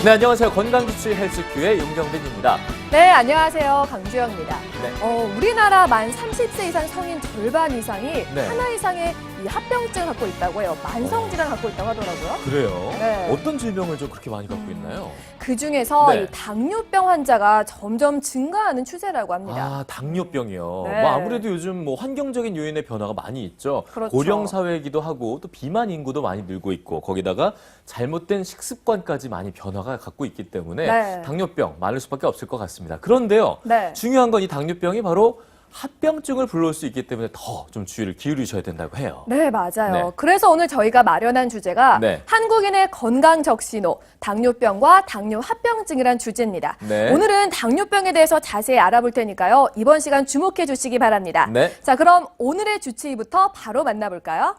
네, 안녕하세요. 건강지출 헬스큐의 윤경빈입니다. 네, 안녕하세요. 강주영입니다. 네. 우리나라 만 30세 이상 성인 절반 이상이 네. 하나 이상의 이 합병증을 갖고 있다고 해요. 만성질환을 갖고 있다고 하더라고요. 그래요? 네. 어떤 질병을 좀 그렇게 많이 갖고 있나요? 그 중에서 네. 이 당뇨병 환자가 점점 증가하는 추세라고 합니다. 아, 당뇨병이요. 네. 뭐 아무래도 요즘 뭐 환경적인 요인의 변화가 많이 있죠. 그렇죠. 고령 사회이기도 하고 또 비만 인구도 많이 늘고 있고 거기다가 잘못된 식습관까지 많이 변화가 갖고 있기 때문에 네. 당뇨병 많을 수밖에 없을 것 같습니다. 그런데요. 네. 중요한 건 이 당뇨병이 바로 합병증을 불러올 수 있기 때문에 더 좀 주의를 기울이셔야 된다고 해요. 네, 맞아요. 네. 그래서 오늘 저희가 마련한 주제가 네. 한국인의 건강 적신호, 당뇨병과 당뇨 합병증이란 주제입니다. 네. 오늘은 당뇨병에 대해서 자세히 알아볼 테니까요. 이번 시간 주목해 주시기 바랍니다. 네. 자, 그럼 오늘의 주치의부터 바로 만나볼까요?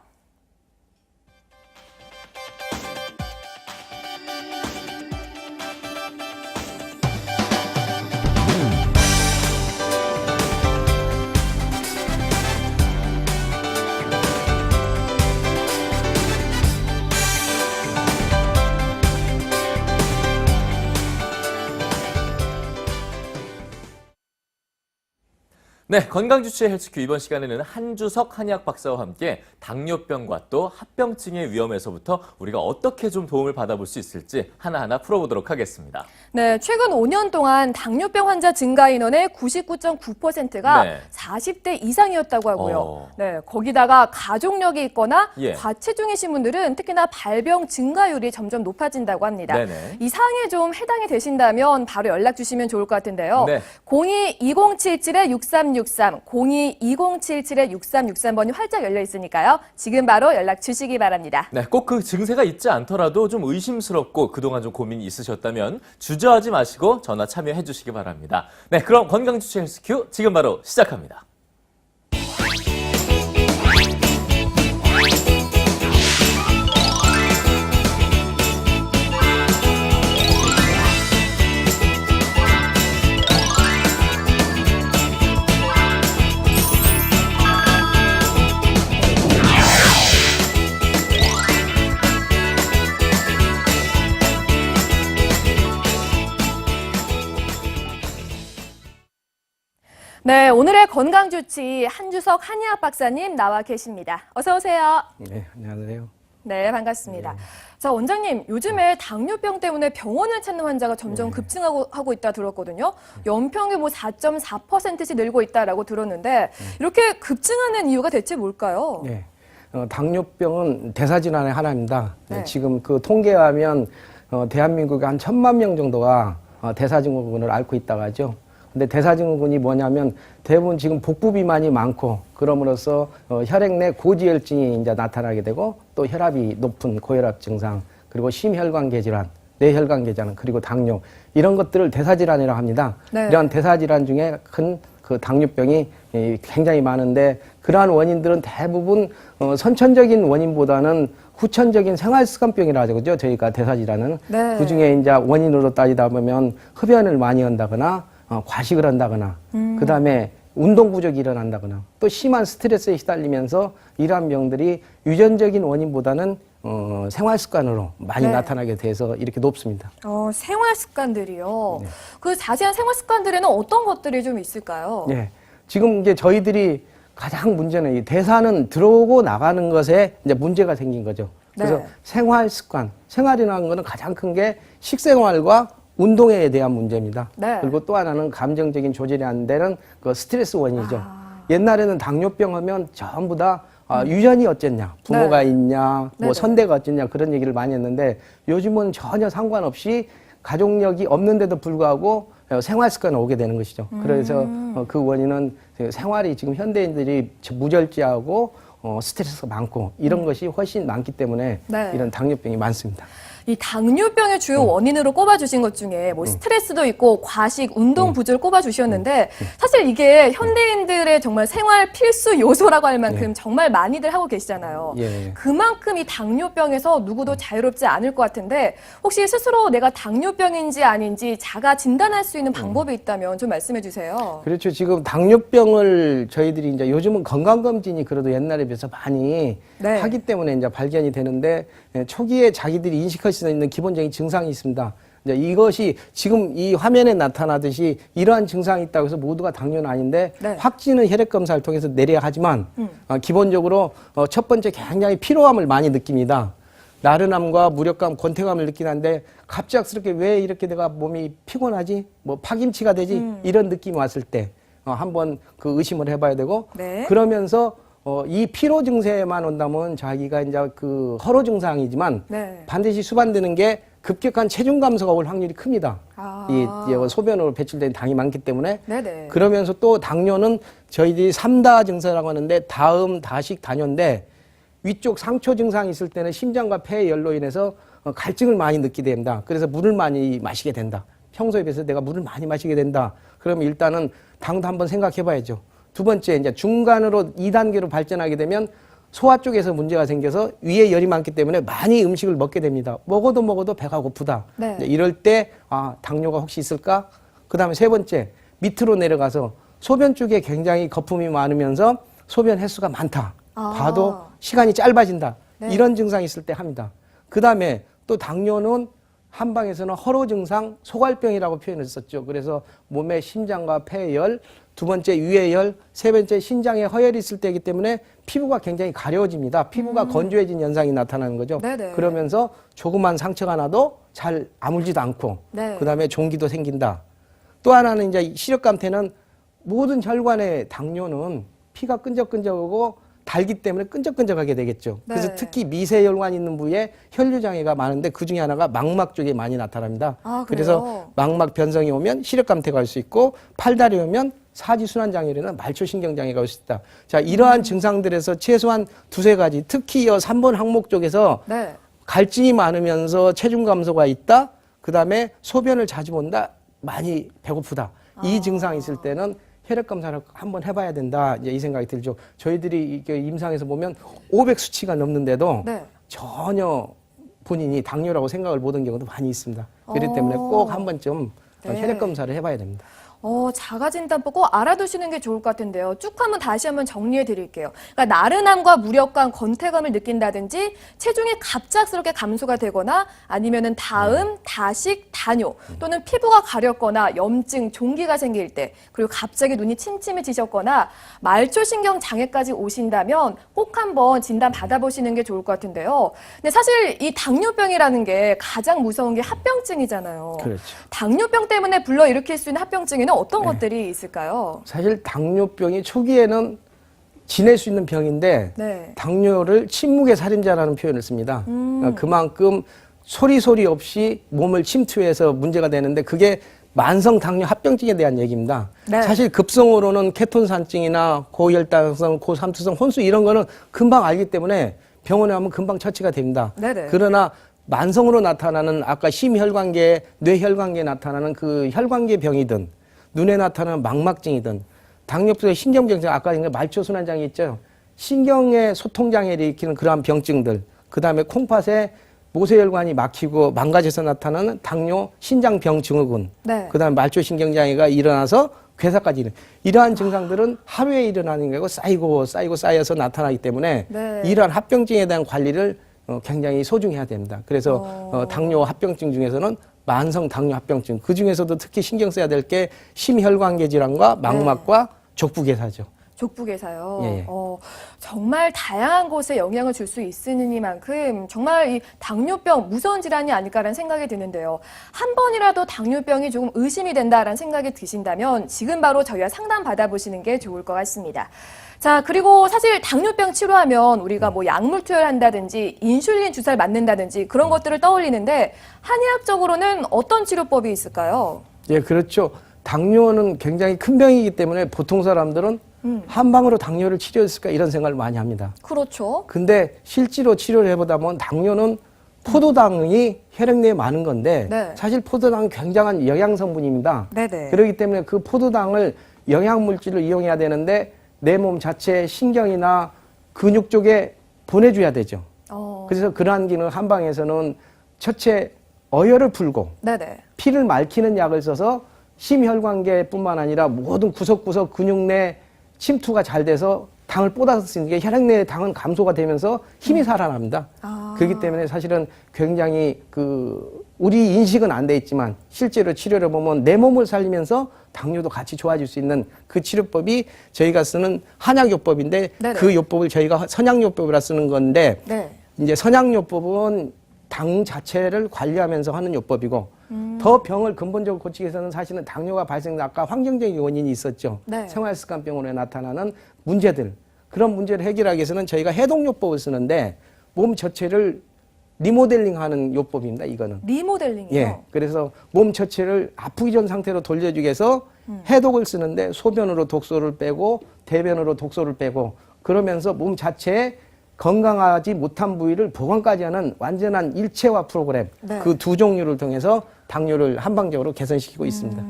네, 건강주치의 헬스큐 이번 시간에는 한주석 한의학 박사와 함께 당뇨병과 또 합병증의 위험에서부터 우리가 어떻게 좀 도움을 받아볼 수 있을지 하나하나 풀어보도록 하겠습니다. 네, 최근 5년 동안 당뇨병 환자 증가 인원의 99.9%가 네. 40대 이상이었다고 하고요. 어. 네, 거기다가 가족력이 있거나 예. 과체중이신 분들은 특히나 발병 증가율이 점점 높아진다고 합니다. 네네. 이 사항에 좀 해당이 되신다면 바로 연락 주시면 좋을 것 같은데요. 네. 02-2077-6363, 02-2077-6363번이 활짝 열려 있으니까요. 지금 바로 연락 주시기 바랍니다. 네, 꼭 그 증세가 있지 않더라도 좀 의심스럽고 그동안 좀 고민이 있으셨다면 주저하지 마시고 전화 참여해 주시기 바랍니다. 네, 그럼 건강주치 헬스큐 지금 바로 시작합니다. 네, 오늘의 건강주치 한주석 한의학 박사님 나와 계십니다. 어서 오세요. 네, 안녕하세요. 네, 반갑습니다. 자, 원장님, 요즘에 당뇨병 때문에 병원을 찾는 환자가 점점 급증하고 있다 들었거든요. 연평균 뭐 4.4%씩 늘고 있다라고 들었는데 이렇게 급증하는 이유가 대체 뭘까요? 네, 당뇨병은 대사질환의 하나입니다. 네. 지금 그 통계에 하면 대한민국에 한 1,000만 명 정도가 대사증후군을 앓고 있다고 하죠. 근데 대사증후군이 뭐냐면 대부분 지금 복부 비만이 많고 그럼으로써 혈액 내 고지혈증이 이제 나타나게 되고 또 혈압이 높은 고혈압 증상 그리고 심혈관계 질환, 뇌혈관계 질환 그리고 당뇨 이런 것들을 대사질환이라고 합니다. 네. 이런 대사질환 중에 큰 그 당뇨병이 굉장히 많은데 그러한 원인들은 대부분 선천적인 원인보다는 후천적인 생활습관병이라 하죠. 그죠? 저희가 대사질환은 네. 그중에 이제 원인으로 따지다 보면 흡연을 많이 한다거나 과식을 한다거나 그다음에 운동 부족이 일어난다거나 또 심한 스트레스에 시달리면서 이러한 병들이 유전적인 원인보다는 생활 습관으로 많이 네. 나타나게 돼서 이렇게 높습니다. 생활 습관들이요. 네. 그 자세한 생활 습관들에는 어떤 것들이 좀 있을까요? 예. 지금 이제 저희들이 가장 문제는 이 대사는 들어오고 나가는 것에 이제 문제가 생긴 거죠. 그래서 네. 생활 습관, 생활이라는 거는 가장 큰 게 식생활과 운동에 대한 문제입니다. 네. 그리고 또 하나는 감정적인 조절이 안 되는 그 스트레스 원인이죠. 아. 옛날에는 당뇨병 하면 전부 다 유전이 어쨌냐, 부모가 네. 있냐, 네네. 뭐 선대가 어쨌냐 그런 얘기를 많이 했는데 요즘은 전혀 상관없이 가족력이 없는데도 불구하고 생활 습관이 오게 되는 것이죠. 그래서 그 원인은 생활이 지금 현대인들이 무절제하고 스트레스가 많고 이런 것이 훨씬 많기 때문에 네. 이런 당뇨병이 많습니다. 이 당뇨병의 주요 원인으로 꼽아주신 것 중에 뭐 스트레스도 있고 과식, 운동 부족을 꼽아주셨는데 사실 이게 현대인들의 정말 생활 필수 요소라고 할 만큼 정말 많이들 하고 계시잖아요. 예. 그만큼 이 당뇨병에서 누구도 자유롭지 않을 것 같은데 혹시 스스로 내가 당뇨병인지 아닌지 자가 진단할 수 있는 방법이 있다면 좀 말씀해 주세요. 그렇죠. 지금 당뇨병을 저희들이 이제 요즘은 건강검진이 그래도 옛날에 비해서 많이 네. 하기 때문에 이제 발견이 되는데 초기에 자기들이 인식할 수 있는 기본적인 증상이 있습니다. 이제 이것이 지금 이 화면에 나타나듯이 이러한 증상이 있다고 해서 모두가 당뇨는 아닌데 네. 확진은 혈액 검사를 통해서 내려야 하지만 기본적으로 첫 번째 굉장히 피로함을 많이 느낍니다. 나른함과 무력감, 권태감을 느끼는데 갑작스럽게 왜 이렇게 내가 몸이 피곤하지? 뭐 파김치가 되지? 이런 느낌이 왔을 때 한번 그 의심을 해봐야 되고 네. 그러면서 이 피로 증세만 온다면 자기가 이제 그 허로 증상이지만 네. 반드시 수반되는 게 급격한 체중 감소가 올 확률이 큽니다. 아. 이 소변으로 배출된 당이 많기 때문에 네네. 그러면서 또 당뇨는 저희들이 3다 증세라고 하는데 다음, 다식, 단뇨인데 위쪽 상초 증상이 있을 때는 심장과 폐의 열로 인해서 갈증을 많이 느끼게 됩니다. 그래서 물을 많이 마시게 된다. 평소에 비해서 내가 물을 많이 마시게 된다. 그러면 일단은 당도 한번 생각해 봐야죠. 두 번째, 이제 중간으로 2단계로 발전하게 되면 소화 쪽에서 문제가 생겨서 위에 열이 많기 때문에 많이 음식을 먹게 됩니다. 먹어도 배가 고프다. 네. 이럴 때, 당뇨가 혹시 있을까? 그 다음에 세 번째, 밑으로 내려가서 소변 쪽에 굉장히 거품이 많으면서 소변 횟수가 많다. 봐도 시간이 짧아진다. 네. 이런 증상이 있을 때 합니다. 그 다음에 또 당뇨는 한방에서는 허로 증상, 소갈병이라고 표현했었죠. 그래서 몸에 심장과 폐의 열, 두 번째 위의 열, 세 번째 신장에 허열이 있을 때이기 때문에 피부가 굉장히 가려워집니다. 피부가 건조해진 현상이 나타나는 거죠. 네네. 그러면서 조그만 상처가 나도 잘 아물지도 않고 네. 그다음에 종기도 생긴다. 또 하나는 이제 시력감퇴는 모든 혈관의 당뇨는 피가 끈적끈적하고 달기 때문에 끈적끈적하게 되겠죠. 그래서 네. 특히 미세혈관 있는 부위에 혈류장애가 많은데 그중에 하나가 망막 쪽에 많이 나타납니다. 아, 그래요? 그래서 망막 변성이 오면 시력감퇴가 올 수 있고 팔다리 오면 사지순환장애라는 말초신경장애가 올 수 있다. 자, 이러한 증상들에서 최소한 두세 가지, 특히 3번 항목 쪽에서 네. 갈증이 많으면서 체중 감소가 있다. 그다음에 소변을 자주 본다. 많이 배고프다. 이 증상이 있을 때는 혈액 검사를 한번 해봐야 된다. 이제 이 생각이 들죠. 저희들이 이게 임상에서 보면 500 수치가 넘는데도 네. 전혀 본인이 당뇨라고 생각을 못한 경우도 많이 있습니다. 그렇기 때문에 꼭 한 번쯤 네. 혈액 검사를 해봐야 됩니다. 자가진단법 꼭 알아두시는 게 좋을 것 같은데요. 쭉 다시 한번 정리해 드릴게요. 그러니까 나른함과 무력감, 권태감을 느낀다든지 체중이 갑작스럽게 감소가 되거나 아니면은 다음, 다식, 단뇨 또는 피부가 가렵거나 염증, 종기가 생길 때 그리고 갑자기 눈이 침침해지셨거나 말초신경 장애까지 오신다면 꼭 한번 진단 받아보시는 게 좋을 것 같은데요. 근데 사실 이 당뇨병이라는 게 가장 무서운 게 합병증이잖아요. 그렇죠. 당뇨병 때문에 불러일으킬 수 있는 합병증에는 어떤 것들이 있을까요? 사실 당뇨병이 초기에는 지낼 수 있는 병인데 네. 당뇨를 침묵의 살인자라는 표현을 씁니다. 그러니까 그만큼 소리 없이 몸을 침투해서 문제가 되는데 그게 만성 당뇨 합병증에 대한 얘기입니다. 네. 사실 급성으로는 케톤산증이나 고혈당성, 고삼투성, 혼수 이런 거는 금방 알기 때문에 병원에 가면 금방 처치가 됩니다. 네네. 그러나 만성으로 나타나는 아까 심혈관계, 뇌혈관계에 나타나는 그 혈관계 병이든 눈에 나타나는 망막증이든 당뇨병의 신경병증 아까 말초순환장애 있죠. 신경의 소통장애를 일으키는 그러한 병증들 그다음에 콩팥에 모세혈관이 막히고 망가져서 나타나는 당뇨 신장병증후군 네. 그다음에 말초신경장애가 일어나서 괴사까지 이러한 증상들은 하루에 일어나는 거고 쌓여서 나타나기 때문에 네. 이러한 합병증에 대한 관리를 굉장히 소중해야 됩니다. 그래서 당뇨 합병증 중에서는 만성 당뇨 합병증 그 중에서도 특히 신경 써야 될 게 심혈관계 질환과 망막과 족부괴사죠. 족부괴사요. 예. 정말 다양한 곳에 영향을 줄 수 있으니만큼 정말 이 당뇨병 무서운 질환이 아닐까라는 생각이 드는데요. 한 번이라도 당뇨병이 조금 의심이 된다라는 생각이 드신다면 지금 바로 저희와 상담 받아보시는 게 좋을 것 같습니다. 자, 그리고 사실 당뇨병 치료하면 우리가 뭐 약물 투여를 한다든지 인슐린 주사를 맞는다든지 그런 것들을 떠올리는데 한의학적으로는 어떤 치료법이 있을까요? 예, 그렇죠. 당뇨는 굉장히 큰 병이기 때문에 보통 사람들은 한 방으로 당뇨를 치료했을까 이런 생각을 많이 합니다. 그렇죠. 근데 실제로 치료를 해보다 보면 당뇨는 포도당이 혈액 내에 많은 건데 네. 사실 포도당은 굉장한 영양성분입니다. 네네. 그렇기 때문에 그 포도당을 영양물질로 이용해야 되는데 내 몸 자체 신경이나 근육 쪽에 보내줘야 되죠. 그래서 그러한 기능 한방에서는 첫째 어혈을 풀고 네네. 피를 맑히는 약을 써서 심혈관계뿐만 아니라 모든 구석구석 근육 내 침투가 잘 돼서 당을 쏟아서 쓰는 게 혈액 내의 당은 감소가 되면서 힘이 살아납니다. 그렇기 때문에 사실은 굉장히 우리 인식은 안 돼 있지만 실제로 치료를 보면 내 몸을 살리면서 당뇨도 같이 좋아질 수 있는 그 치료법이 저희가 쓰는 한약요법인데 네네. 그 요법을 저희가 선약요법이라 쓰는 건데 네. 이제 선약요법은 당 자체를 관리하면서 하는 요법이고 더 병을 근본적으로 고치기 위해서는 사실은 당뇨가 발생된 아까 환경적인 원인이 있었죠. 네. 생활습관병으로 나타나는 문제들. 그런 문제를 해결하기 위해서는 저희가 해독요법을 쓰는데 몸 전체를 리모델링하는 요법입니다. 이거는. 리모델링이요? 예. 그래서 몸 전체를 아프기 전 상태로 돌려주기 위해서 해독을 쓰는데 소변으로 독소를 빼고 대변으로 독소를 빼고 그러면서 몸 자체에 건강하지 못한 부위를 보강까지 하는 완전한 일체화 프로그램 네. 그 두 종류를 통해서 당뇨를 한방적으로 개선시키고 있습니다.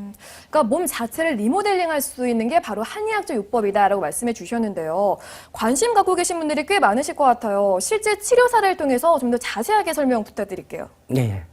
그러니까 몸 자체를 리모델링할 수 있는 게 바로 한의학적 요법이다라고 말씀해 주셨는데요. 관심 갖고 계신 분들이 꽤 많으실 것 같아요. 실제 치료 사례를 통해서 좀 더 자세하게 설명 부탁드릴게요. 네.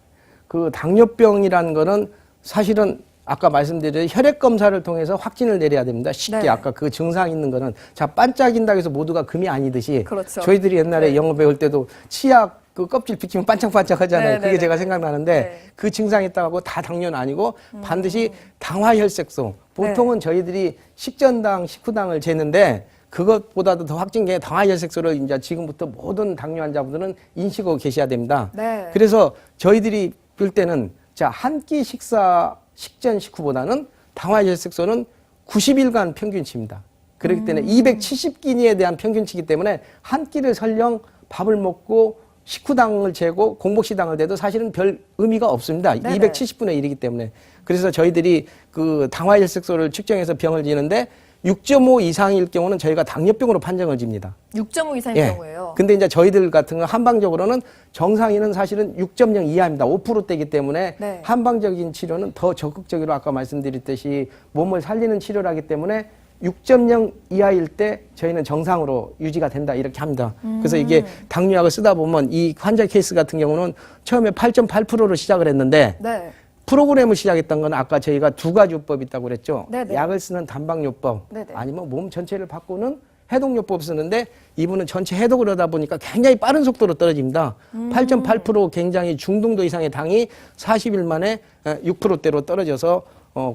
그 당뇨병이라는 거는 사실은 아까 말씀드린 혈액 검사를 통해서 확진을 내려야 됩니다. 쉽게 네. 아까 그 증상 있는 거는 자 반짝인다고 해서 모두가 금이 아니듯이 그렇죠. 저희들이 옛날에 네. 영어 배울 때도 치약 그 껍질 비키면 반짝반짝 하잖아요. 네, 그게 네, 제가 네. 생각나는데 네. 그 증상이 있다고 다 당뇨는 아니고 반드시 당화혈색소. 보통은 저희들이 식전당, 식후당을 재는데 그것보다도 더 확진 게 당화혈색소를 이제 지금부터 모든 당뇨 환자분들은 인식하고 계셔야 됩니다. 네. 그래서 저희들이 볼 때는 자, 한 끼 식사 식전 식후보다는 당화혈색소는 90일간 평균치입니다. 그렇기 때문에 270끼니에 대한 평균치이기 때문에 한 끼를 설령 밥을 먹고 식후당을 재고 공복식당을 재도 사실은 별 의미가 없습니다. 네네. 270분의 1이기 때문에. 그래서 저희들이 그 당화혈색소를 측정해서 병을 지는데 6.5 이상일 경우는 저희가 당뇨병으로 판정을 집니다. 6.5 이상일 경우에요. 근데 이제 저희들 같은 건 한방적으로는 정상인은 사실은 6.0 이하입니다. 5%대이기 때문에 네. 한방적인 치료는 더 적극적으로 아까 말씀드렸듯이 몸을 살리는 치료라기 때문에 6.0 이하일 때 저희는 정상으로 유지가 된다 이렇게 합니다. 그래서 이게 당뇨약을 쓰다 보면 이 환자 케이스 같은 경우는 처음에 8.8%로 시작을 했는데 네. 프로그램을 시작했던 건 아까 저희가 두 가지 요법이 있다고 그랬죠. 네네. 약을 쓰는 단방요법 네네. 아니면 몸 전체를 바꾸는 해독요법 쓰는데 이분은 전체 해독을 하다 보니까 굉장히 빠른 속도로 떨어집니다. 8.8% 굉장히 중등도 이상의 당이 40일 만에 6%대로 떨어져서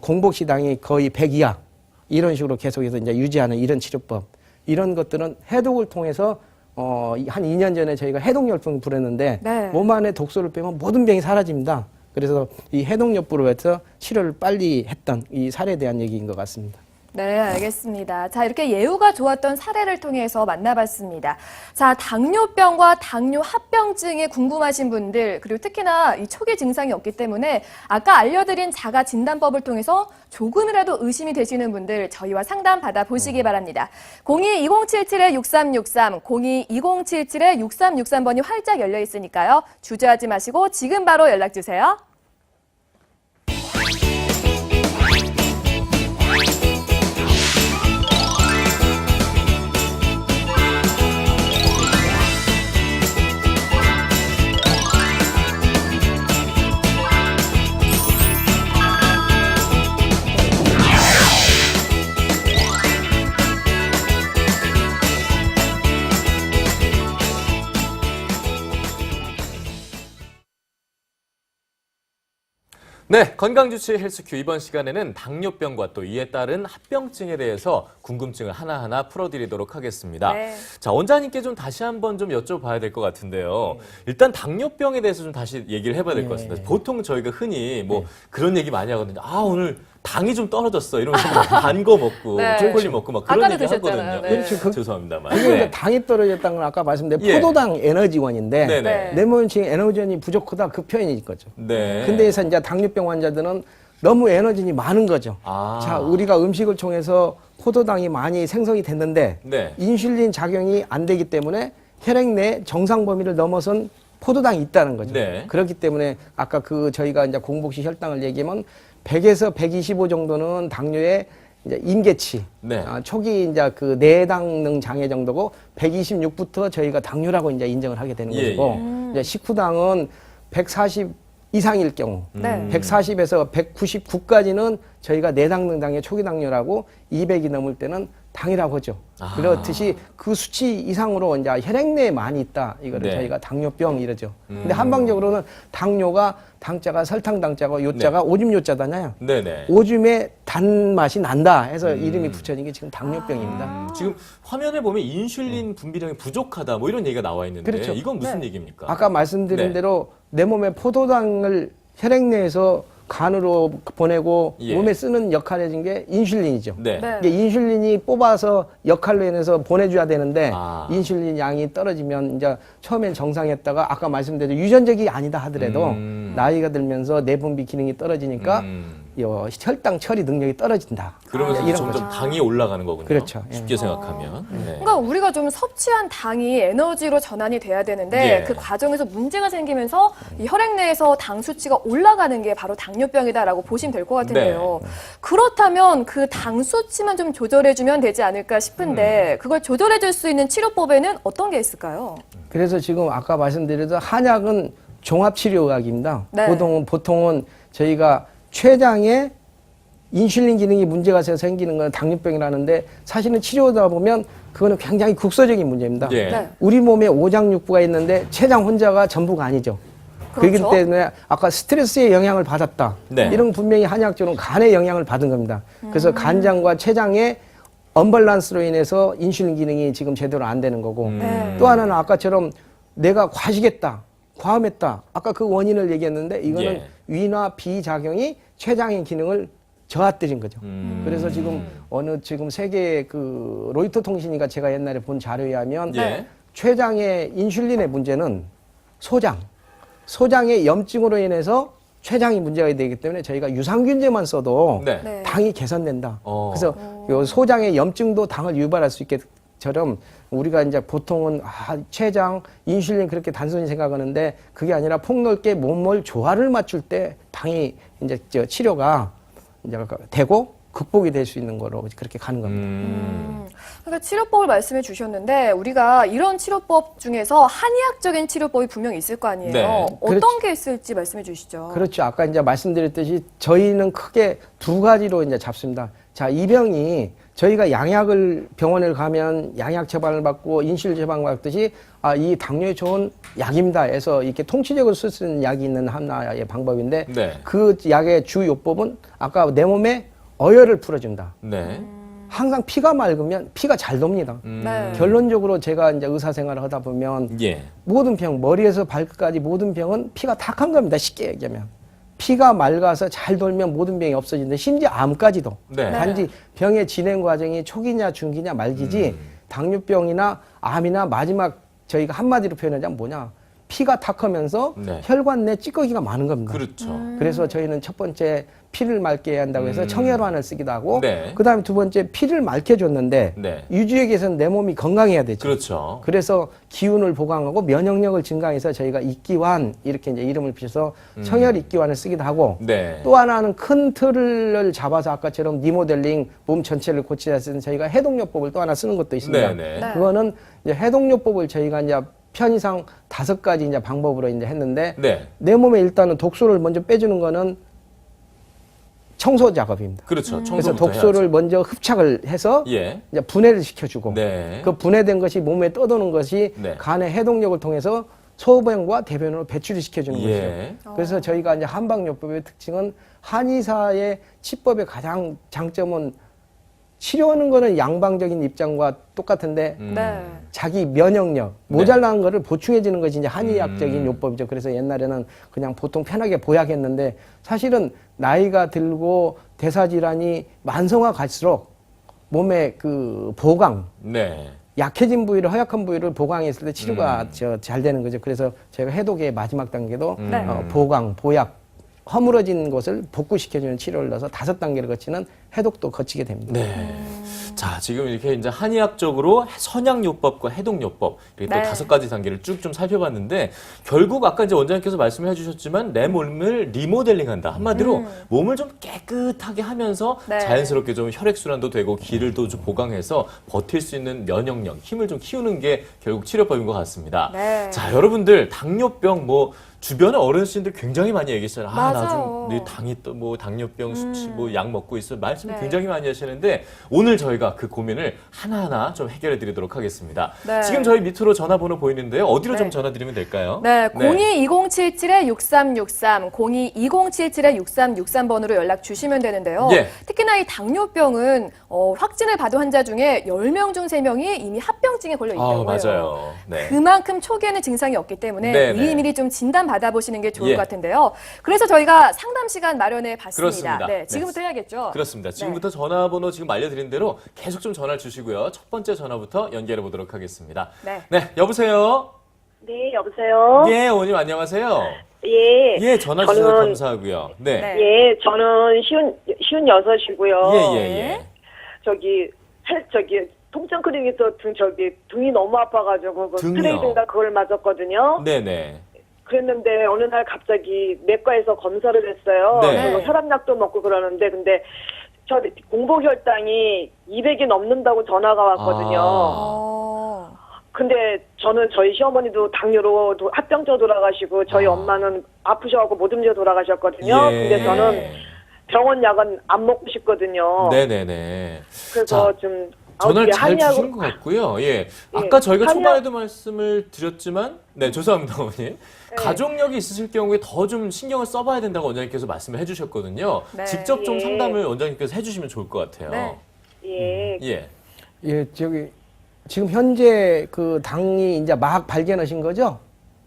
공복시당이 거의 100 이하 이런 식으로 계속해서 이제 유지하는 이런 치료법 이런 것들은 해독을 통해서 한 2년 전에 저희가 해독열풍 불었는데 네. 몸 안에 독소를 빼면 모든 병이 사라집니다. 그래서 이 해독요법으로 해서 치료를 빨리 했던 이 사례에 대한 얘기인 것 같습니다. 네, 알겠습니다. 자, 이렇게 예후가 좋았던 사례를 통해서 만나봤습니다. 자, 당뇨병과 당뇨합병증에 궁금하신 분들, 그리고 특히나 이 초기 증상이 없기 때문에 아까 알려드린 자가 진단법을 통해서 조금이라도 의심이 되시는 분들 저희와 상담 받아보시기 바랍니다. 02-2077-6363, 02-2077-6363번이 활짝 열려 있으니까요. 주저하지 마시고 지금 바로 연락주세요. 네, 건강주치 헬스큐 이번 시간에는 당뇨병과 또 이에 따른 합병증에 대해서 궁금증을 하나하나 풀어드리도록 하겠습니다. 네. 자, 원장님께 좀 다시 한번 좀 여쭤봐야 될 것 같은데요. 일단 당뇨병에 대해서 좀 다시 얘기를 해봐야 될 것 같습니다. 보통 저희가 흔히 뭐 그런 얘기 많이 하거든요. 아, 오늘 당이 좀 떨어졌어. 이러면서 단 거 먹고 네. 초콜릿 먹고 막 그런 아까도 얘기 드셨잖아요. 하거든요. 네. 그렇죠. 죄송합니다만. 그게 이제 당이 떨어졌다는 건 아까 말씀드린 예. 포도당 에너지원인데 네네. 내 몸에 지금 에너지원이 부족하다 그 표현일 거죠. 네. 근데에서 이제 당뇨병 환자들은 너무 에너지원이 많은 거죠. 아. 자, 우리가 음식을 통해서 포도당이 많이 생성이 됐는데 네. 인슐린 작용이 안 되기 때문에 혈액 내 정상 범위를 넘어선 포도당이 있다는 거죠. 네. 그렇기 때문에 아까 그 저희가 이제 공복시 혈당을 얘기하면 100에서 125 정도는 당뇨의 이제 임계치. 네. 초기 이제 그 내당능 장애 정도고 126부터 저희가 당뇨라고 이제 인정을 하게 되는 예, 것이고 예. 이제 식후당은 140 이상일 경우 네. 140에서 199까지는 저희가 내당능 장애 초기 당뇨라고 200이 넘을 때는 당이라고 하죠. 아. 그렇듯이 그 수치 이상으로 이제 혈액내에 많이 있다. 이거를 네. 저희가 당뇨병 이러죠. 근데 한방적으로는 당뇨가 당자가 설탕 당자고 요자가 오줌 요자잖아요. 네네. 오줌에 단맛이 난다 해서 이름이 붙여진 게 지금 당뇨병입니다. 지금 화면을 보면 인슐린 분비량이 부족하다 뭐 이런 얘기가 나와 있는데 그렇죠. 이건 무슨 네. 얘기입니까? 아까 말씀드린 네. 대로 내 몸에 포도당을 혈액내에서 간으로 보내고 예. 몸에 쓰는 역할을 해준 게 인슐린이죠. 네. 네. 이게 인슐린이 뽑아서 역할로 인해서 보내줘야 되는데 아. 인슐린 양이 떨어지면 이제 처음엔 정상이었다가 아까 말씀드린 유전적이 아니다 하더라도 나이가 들면서 내분비 기능이 떨어지니까 요 혈당 처리 능력이 떨어진다. 그러면서 이런 점점 거죠. 당이 올라가는 거군요. 그렇죠. 예. 쉽게 생각하면. 네. 그러니까 우리가 좀 섭취한 당이 에너지로 전환이 돼야 되는데 예. 그 과정에서 문제가 생기면서 이 혈액 내에서 당 수치가 올라가는 게 바로 당뇨병이다라고 보시면 될 것 같은데요. 그렇다면 그 당 수치만 좀 조절해주면 되지 않을까 싶은데 그걸 조절해줄 수 있는 치료법에는 어떤 게 있을까요? 그래서 지금 아까 말씀드렸던 한약은 종합치료약입니다. 네. 보통은 저희가 췌장에 인슐린 기능이 문제가 생기는 건 당뇨병이라는데 사실은 치료하다 보면 그거는 굉장히 국소적인 문제입니다. 예. 네. 우리 몸에 오장육부가 있는데 췌장 혼자가 전부가 아니죠. 그렇기 그렇죠. 때문에 아까 스트레스의 영향을 받았다. 네. 이런 분명히 한의학적으로는 간의 영향을 받은 겁니다. 그래서 간장과 췌장의 언밸런스로 인해서 인슐린 기능이 지금 제대로 안 되는 거고 네. 또 하나는 아까처럼 내가 과식했다. 과음했다. 아까 그 원인을 얘기했는데 이거는 예. 위나 비작용이 췌장의 기능을 저하뜨린 거죠. 음. 그래서 지금 지금 세계 그 로이터 통신이가 제가 옛날에 본 자료에 의하면 예. 췌장의 인슐린의 문제는 소장의 염증으로 인해서 췌장이 문제가 되기 때문에 저희가 유산균제만 써도 네. 네. 당이 개선된다. 어. 그래서 요 소장의 염증도 당을 유발할 수 있게처럼 우리가 이제 보통은 췌장, 인슐린 그렇게 단순히 생각하는데 그게 아니라 폭넓게 몸을 조화를 맞출 때 당이 이제 치료가 이제 되고 극복이 될 수 있는 거로 그렇게 가는 겁니다. 그러니까 치료법을 말씀해 주셨는데 우리가 이런 치료법 중에서 한의학적인 치료법이 분명히 있을 거 아니에요. 네. 어떤 그렇죠. 게 있을지 말씀해 주시죠. 그렇죠. 아까 이제 말씀드렸듯이 저희는 크게 두 가지로 이제 잡습니다. 자, 이 병이 저희가 양약을 병원을 가면 양약 처방을 받고 인슐린 처방을 받듯이 이 당뇨에 좋은 약입니다 해서 이렇게 통치적으로 쓸 수 있는 약이 있는 하나의 방법인데 네. 그 약의 주요법은 아까 내 몸에 어혈을 풀어준다. 네. 항상 피가 맑으면 피가 잘 돕니다. 네. 결론적으로 제가 이제 의사 생활을 하다 보면 예. 모든 병, 머리에서 발끝까지 모든 병은 피가 탁한 겁니다. 쉽게 얘기하면. 피가 맑아서 잘 돌면 모든 병이 없어지는데 심지어 암까지도. 네. 단지 병의 진행 과정이 초기냐 중기냐 말기지 당뇨병이나 암이나 마지막 저희가 한마디로 표현하자면 뭐냐. 피가 탁하면서 네. 혈관 내 찌꺼기가 많은 겁니다. 그렇죠. 그래서 저희는 첫 번째 피를 맑게 해야 한다고 해서 청혈환을 쓰기도 하고 네. 그다음에 두 번째 피를 맑게 줬는데 네. 유지하기 위해서는 내 몸이 건강해야 되죠. 그렇죠. 그래서 기운을 보강하고 면역력을 증강해서 저희가 익기환 이렇게 이제 이름을 붙여서 청혈 익기환을 쓰기도 하고 네. 또 하나는 큰 틀을 잡아서 아까처럼 리모델링 몸 전체를 고치자 쓰는 저희가 해독요법을 또 하나 쓰는 것도 있습니다. 네. 네. 그거는 이제 해독요법을 저희가 이제 편의상 5가지 이제 방법으로 이제 했는데 네. 내 몸에 일단은 독소를 먼저 빼주는 거는 청소 작업입니다. 그렇죠. 그래서 청소부터 독소를 해야죠. 먼저 흡착을 해서 예. 이제 분해를 시켜주고 네. 그 분해된 것이 몸에 떠도는 것이 네. 간의 해독력을 통해서 소변과 대변으로 배출을 시켜주는 예. 것이죠. 그래서 저희가 이제 한방요법의 특징은 한의사의 치법의 가장 장점은 치료하는 거는 양방적인 입장과 똑같은데 네. 자기 면역력, 모자란 거를 보충해주는 것이 이제 한의학적인 요법이죠. 그래서 옛날에는 그냥 보통 편하게 보약했는데 사실은 나이가 들고 대사질환이 만성화 갈수록 몸의 그 보강, 네. 약해진 부위를 허약한 부위를 보강했을 때 치료가 잘 되는 거죠. 그래서 저희가 해독의 마지막 단계도 네. 보강, 보약, 허물어진 것을 복구시켜주는 치료를 넣어서 5단계를 거치는 해독도 거치게 됩니다. 네. 자, 지금 이렇게 이제 한의학적으로 선양요법과 해독요법 이렇게 네. 또 5가지 단계를 쭉 좀 살펴봤는데 결국 아까 이제 원장님께서 말씀을 해주셨지만 내 몸을 리모델링한다. 한마디로 몸을 좀 깨끗하게 하면서 네. 자연스럽게 좀 혈액순환도 되고 기를 또 좀 보강해서 버틸 수 있는 면역력, 힘을 좀 키우는 게 결국 치료법인 것 같습니다. 네. 자, 여러분들 당뇨병 뭐 주변에 어르신들 굉장히 많이 얘기했어요. 나 맞아요. 좀 당이 또 뭐 당뇨병 수치 뭐 약 먹고 있어. 말 말씀을 네. 굉장히 많이 하시는데 오늘 저희가 그 고민을 하나하나 좀 해결해 드리도록 하겠습니다. 네. 지금 저희 밑으로 전화번호 보이는데요. 어디로 네. 좀 전화 드리면 될까요? 네, 02-2077-6363, 02-2077-6363번으로 연락 주시면 되는데요. 예. 특히나 이 당뇨병은 확진을 받은 환자 중에 10명 중 3명이 이미 합병증에 걸려 있다고 해요. 맞아요. 네. 그만큼 초기에는 증상이 없기 때문에 네네. 미리미리 좀 진단 받아보시는 게 좋을 예. 것 같은데요. 그래서 저희가 상담 시간 마련해 봤습니다. 그렇습니다. 네, 네. 지금부터 해야겠죠? 그렇습니다. 지금부터 전화번호 지금 알려드린 대로 계속 좀 전화를 주시고요. 첫 번째 전화부터 연결해 보도록 하겠습니다. 네. 네, 여보세요? 네, 여보세요? 예, 어머님 안녕하세요. 예. 예, 전화 주셔서 감사하고요. 네. 네. 예, 저는 쉬운 여섯이고요. 예, 예, 예. 저기 통증 크리니터 등이 너무 아파가지고 그 등이요? 스트레이트인가 그걸 맞았거든요. 네네. 그랬는데 어느 날 갑자기 내과에서 검사를 했어요. 네. 그래서 혈압약도 먹고 그러는데 근데 저 공복혈당이 200이 넘는다고 전화가 왔거든요. 어, 근데 저는 저희 시어머니도 당뇨로 합병증 돌아가시고 저희 엄마는 아프셔갖고 모듬지에 돌아가셨거든요. 예. 근데 저는 병원 약은 안 먹고 싶거든요. 네네네. 그래서 자, 좀 전화를 잘 한의학으로- 주신 것 같고요. 예. 아까 저희가 한의학- 초반에도 말씀을 드렸지만, 네, 죄송합니다, 어머님. 네. 가족력이 있으실 경우에 더 좀 신경을 써봐야 된다고 원장님께서 말씀을 해주셨거든요. 네. 직접 좀 예. 상담을 원장님께서 해주시면 좋을 것 같아요. 네. 예. 예. 예, 지금 현재 그 당이 이제 막 발견하신 거죠?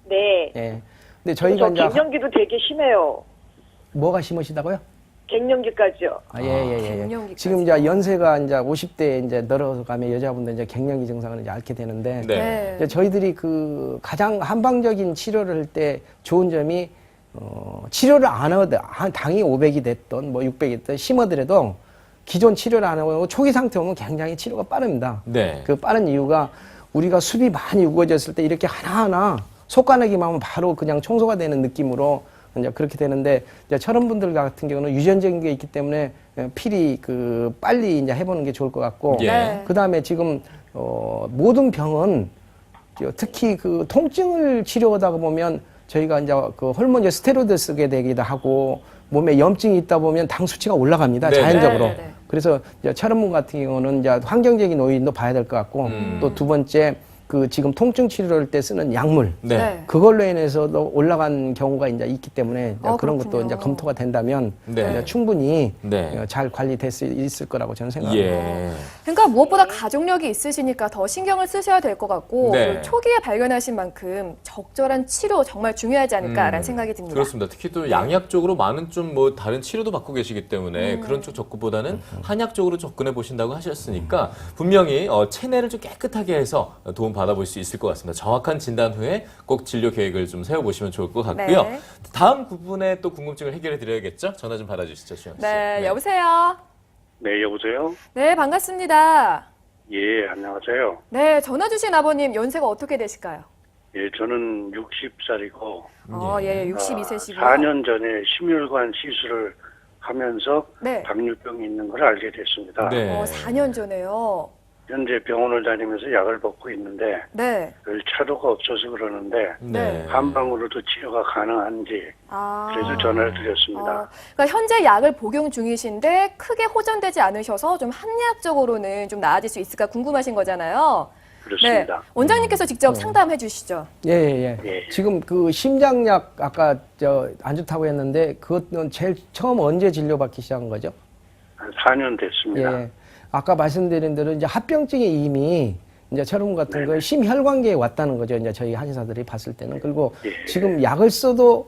네. 예. 근데 저희가 저 이제 갱년기도 되게 심해요. 뭐가 심으시다고요? 갱년기까지요. 아, 예. 갱년기까지. 지금 이제 연세가 이제 50대에 이제 늘어가면 여자분들 이제 갱년기 증상을 이제 앓게 되는데 네. 이제 저희들이 그 가장 한방적인 치료를 할 때 좋은 점이 치료를 안 하더 당이 500이 됐던 뭐 600이 됐던 심하더라도 기존 치료를 안 하고 초기 상태 오면 굉장히 치료가 빠릅니다. 네. 그 빠른 이유가 우리가 숲이 많이 우거졌을 때 이렇게 하나하나 속가내기만 하면 바로 그냥 청소가 되는 느낌으로 이제 그렇게 되는데 이제 저런 분들 같은 경우는 유전적인 게 있기 때문에 필히 그 빨리 이제 해보는 게 좋을 것 같고 예. 네. 그 다음에 지금 모든 병은 특히 그 통증을 치료하다가 보면 저희가 이제 그 호르몬제 스테로이드 쓰게 되기도 하고 몸에 염증이 있다 보면 당 수치가 올라갑니다. 네네. 자연적으로. 네네. 그래서 이제 철원분 같은 경우는 이제 환경적인 요인도 봐야 될 것 같고 또 두 번째 그 지금 통증 치료할 때 쓰는 약물 네. 네. 그걸로 인해서도 올라간 경우가 이제 있기 때문에 이제 그런 것도 그렇군요. 이제 검토가 된다면 네. 이제 충분히 네. 잘 관리될 수 있을 거라고 저는 생각합니다. 예. 그러니까 무엇보다 가족력이 있으시니까 더 신경을 쓰셔야 될 것 같고 네. 그리고 초기에 발견하신 만큼 적절한 치료 정말 중요하지 않을까라는 생각이 듭니다. 그렇습니다. 특히 또 양약적으로 많은 좀 뭐 다른 치료도 받고 계시기 때문에 그런 쪽 접근보다는 한약적으로 접근해 보신다고 하셨으니까 분명히 체내를 좀 깨끗하게 해서 도움 받아볼 수 있을 것 같습니다. 정확한 진단 후에 꼭 진료 계획을 좀 세워보시면 좋을 것 같고요. 네. 다음 부분에 또 궁금증을 해결해 드려야겠죠? 전화 좀 받아주시죠, 수영 씨. 네, 여보세요. 네, 여보세요? 네, 반갑습니다. 예, 안녕하세요. 네, 전화 주신 아버님 연세가 어떻게 되실까요? 예, 저는 60살이고, 예, 62세시고요. 4년 전에 심혈관 시술을 하면서 네. 당뇨병이 있는 걸 알게 됐습니다. 네. 4년 전에요. 현재 병원을 다니면서 약을 먹고 있는데, 네. 별 차도가 없어서 그러는데, 네. 한방으로도 치료가 가능한지, 그래서 전화를 드렸습니다. 그러니까 현재 약을 복용 중이신데 크게 호전되지 않으셔서 좀 한의학적으로는 좀 나아질 수 있을까 궁금하신 거잖아요. 그렇습니다. 네. 원장님께서 직접 상담해 주시죠. 예. 예. 지금 그 심장약 아까 안 좋다고 했는데 그것은 제일 처음 언제 진료받기 시작한 거죠? 한 4년 됐습니다. 예. 아까 말씀드린 대로 이제 합병증이 이미 이제 철음 같은 거 심혈관계에 왔다는 거죠. 이제 저희 한의사들이 봤을 때는. 그리고 예. 지금 약을 써도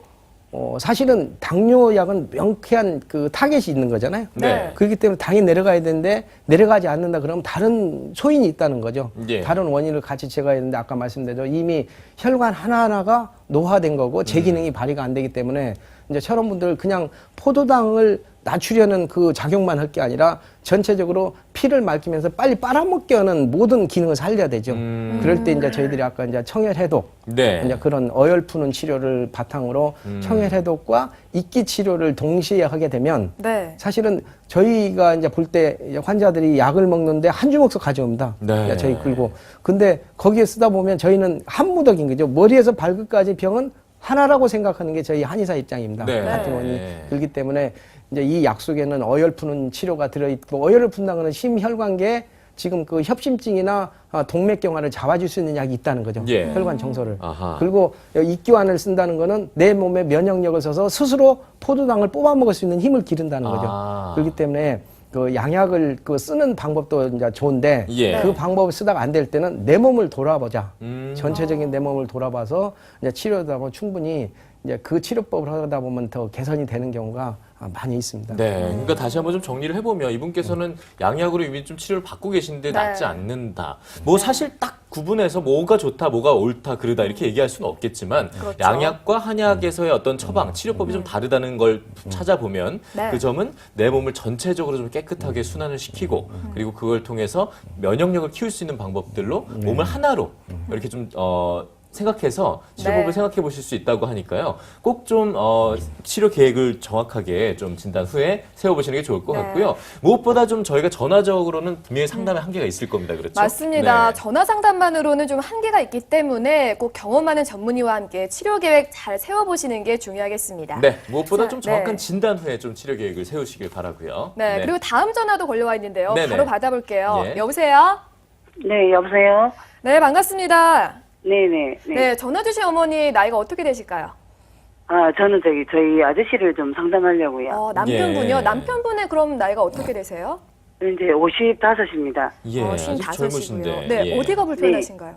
사실은 당뇨약은 명쾌한 그 타겟이 있는 거잖아요. 네. 그렇기 때문에 당이 내려가야 되는데 내려가지 않는다 그러면 다른 소인이 있다는 거죠. 예. 다른 원인을 같이 제거해야 되는데 아까 말씀드린 이미 혈관 하나하나가 노화된 거고 제 기능이 발휘가 안 되기 때문에 이제 저런 분들 그냥 포도당을 낮추려는 그 작용만 할 게 아니라 전체적으로 피를 맑히면서 빨리 빨아먹게 하는 모든 기능을 살려야 되죠. 그럴 때 이제 저희들이 아까 이제 청혈해독, 네. 이제 그런 어혈푸는 치료를 바탕으로 청혈해독과 이끼 치료를 동시에 하게 되면 네. 사실은 저희가 이제 볼 때 환자들이 약을 먹는데 한 주먹씩 가져옵니다. 네. 이제 저희 끌고. 근데 거기에 쓰다 보면 저희는 한 무더기인 거죠. 머리에서 발끝까지 병은 하나라고 생각하는 게 저희 한의사 입장입니다. 네. 같은 원인이. 그렇기 때문에 이제 이 약 속에는 어혈 푸는 치료가 들어있고 어혈을 푼다는 것은 심혈관계에 지금 그 협심증이나 동맥경화를 잡아줄 수 있는 약이 있다는 거죠. 예. 혈관 정서를. 아하. 그리고 익기환을 쓴다는 거는 내 몸의 면역력을 써서 스스로 포도당을 뽑아 먹을 수 있는 힘을 기른다는 거죠. 그렇기 때문에 그 양약을 그 쓰는 방법도 이제 좋은데 예. 그 방법을 쓰다가 안 될 때는 내 몸을 돌아보자. 전체적인 내 몸을 돌아봐서 이제 치료하고 충분히 이제 그 치료법을 하다 보면 더 개선이 되는 경우가 많이 있습니다. 네, 그러니까 다시 한번 좀 정리를 해보면 이분께서는 양약으로 이미 좀 치료를 받고 계신데 네. 낫지 않는다. 뭐 사실 딱 구분해서 뭐가 좋다, 뭐가 옳다, 그르다 이렇게 얘기할 수는 없겠지만 그렇죠. 양약과 한약에서의 어떤 처방, 치료법이 좀 다르다는 걸 찾아보면 네. 그 점은 내 몸을 전체적으로 좀 깨끗하게 순환을 시키고 그리고 그걸 통해서 면역력을 키울 수 있는 방법들로 몸을 하나로 이렇게 좀 생각해서 치료법을 네. 생각해 보실 수 있다고 하니까요. 꼭 좀 치료 계획을 정확하게 좀 진단 후에 세워보시는 게 좋을 것 네. 같고요. 무엇보다 좀 저희가 전화적으로는 분명히 상담에 한계가 있을 겁니다. 그렇죠? 맞습니다. 네. 전화 상담만으로는 좀 한계가 있기 때문에 꼭 경험 많은 전문의와 함께 치료 계획 잘 세워보시는 게 중요하겠습니다. 네, 무엇보다 자, 좀 정확한 네. 진단 후에 좀 치료 계획을 세우시길 바라고요. 네, 그리고 다음 전화도 걸려와 있는데요. 네네. 바로 받아볼게요. 예. 여보세요? 네, 여보세요? 네, 반갑습니다. 네네. 네. 네, 전화 주신 어머니 나이가 어떻게 되실까요? 저는 저희 아저씨를 좀 상담하려고요. 남편분이요? 예. 남편분의 그럼 나이가 어떻게 되세요? 이제 55입니다. 예, 아주 55이시고요. 젊으신데. 네, 예. 어디가 불편하신가요?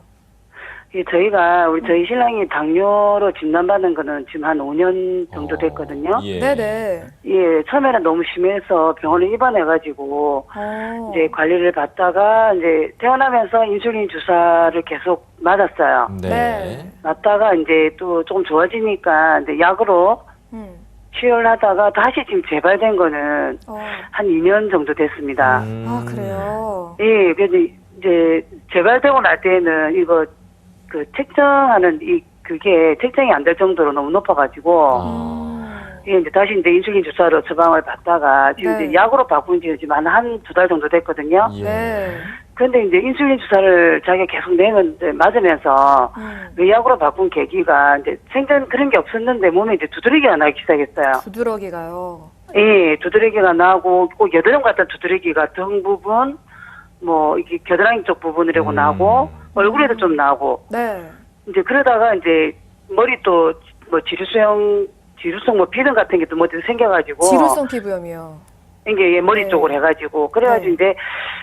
저희 신랑이 당뇨로 진단받은 거는 지금 한 5년 정도 됐거든요. 예. 네네. 예, 처음에는 너무 심해서 병원에 입원해가지고, 이제 관리를 받다가, 이제 태어나면서 인슐린 주사를 계속 맞았어요. 네. 네. 맞다가 이제 또 조금 좋아지니까, 이제 약으로 음. 치료를 하다가 다시 지금 재발된 거는 한 2년 정도 됐습니다. 아, 그래요? 예, 그래서 이제 재발되고 날 때는 이거 그 책정하는 그게 책정이 안 될 정도로 너무 높아가지고 예, 이제 다시 이제 인슐린 주사로 처방을 받다가 지금 네. 이제 약으로 바꾼 지 지금 한 두 달 정도 됐거든요. 예. 네. 그런데 이제 인슐린 주사를 자기가 계속 맞으면서 그 약으로 바꾼 계기가 이제 생전 그런 게 없었는데 몸에 이제 두드러기가 나기 시작했어요. 두드러기가요. 예, 두드러기가 나고 꼭 여드름 같은 두드러기가 등 부분, 뭐 이게 겨드랑이 쪽 부분이라고 나고 얼굴에도 좀 나고 네. 이제 그러다가 이제 머리 또 뭐 지루성 뭐 비듬 같은 게 또 뭐 생겨가지고 지루성 피부염이요. 이게 머리 네. 쪽으로 해가지고 그래가지고 네. 이제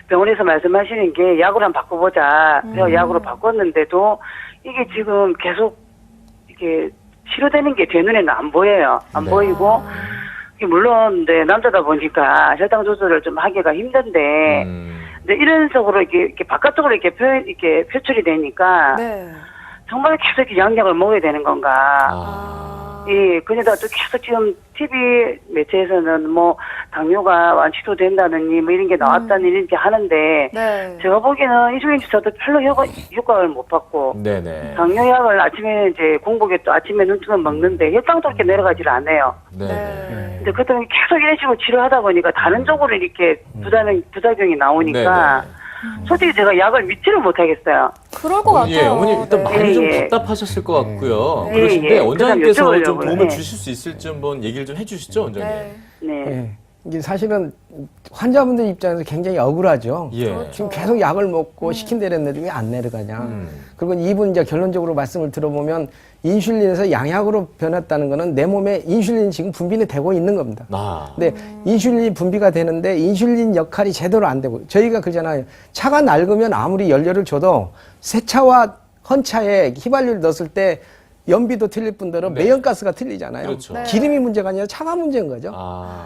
병원에서 말씀하시는 게 약으로 한번 바꿔보자. 그래서 약으로 바꿨는데도 이게 지금 계속 이게 치료되는 게 제 눈에는 안 보여요. 안 네. 보이고 이게 물론 네, 남자다 보니까 혈당 조절을 좀 하기가 힘든데 근데 이런 식으로 이렇게 바깥쪽으로 이렇게 표출이 되니까 네. 정말 계속 이렇게 양약을 먹어야 되는 건가? 예, 그러다 또 계속 지금 TV 매체에서는 뭐 당뇨가 완치도 된다느니 뭐 이런 게 나왔다니 이렇게 하는데 네. 제가 보기에는 인슐린 주사도 별로 효과를 못 받고 네네. 당뇨약을 아침에 이제 공복에 또 아침에 눈 뜨면 먹는데 혈당도 이렇게 내려가지를 않아요. 네네. 근데 그때 계속 이런 식으로 치료하다 보니까 다른 쪽으로 이렇게 부작용이 나오니까 네네. 솔직히 제가 약을 믿지를 못하겠어요. 그럴 것 같아요. 예, 어머니 일단 네. 많이 좀 예. 답답하셨을 것 같고요. 예, 그러신데 예. 원장님께서 그다음 좀 여쭤보려고요. 도움을 예. 주실 수 있을지 한번 얘기를 좀 해주시죠, 원장님. 네. 네. 예. 이게 사실은 환자분들 입장에서 굉장히 억울하죠. 예. 지금 계속 약을 먹고 시킨 대로 했는데 왜 안 내려가냐. 그리고 이분 이제 결론적으로 말씀을 들어보면 인슐린에서 양약으로 변했다는 거는 내 몸에 인슐린이 지금 분비는 되고 있는 겁니다. 근데 인슐린이 분비가 되는데 인슐린 역할이 제대로 안 되고 저희가 그러잖아요. 차가 낡으면 아무리 연료를 줘도 새 차와 헌 차에 휘발유를 넣었을 때 연비도 틀릴 뿐더러 네. 매연가스가 틀리잖아요. 그렇죠. 네. 기름이 문제가 아니라 차가 문제인 거죠.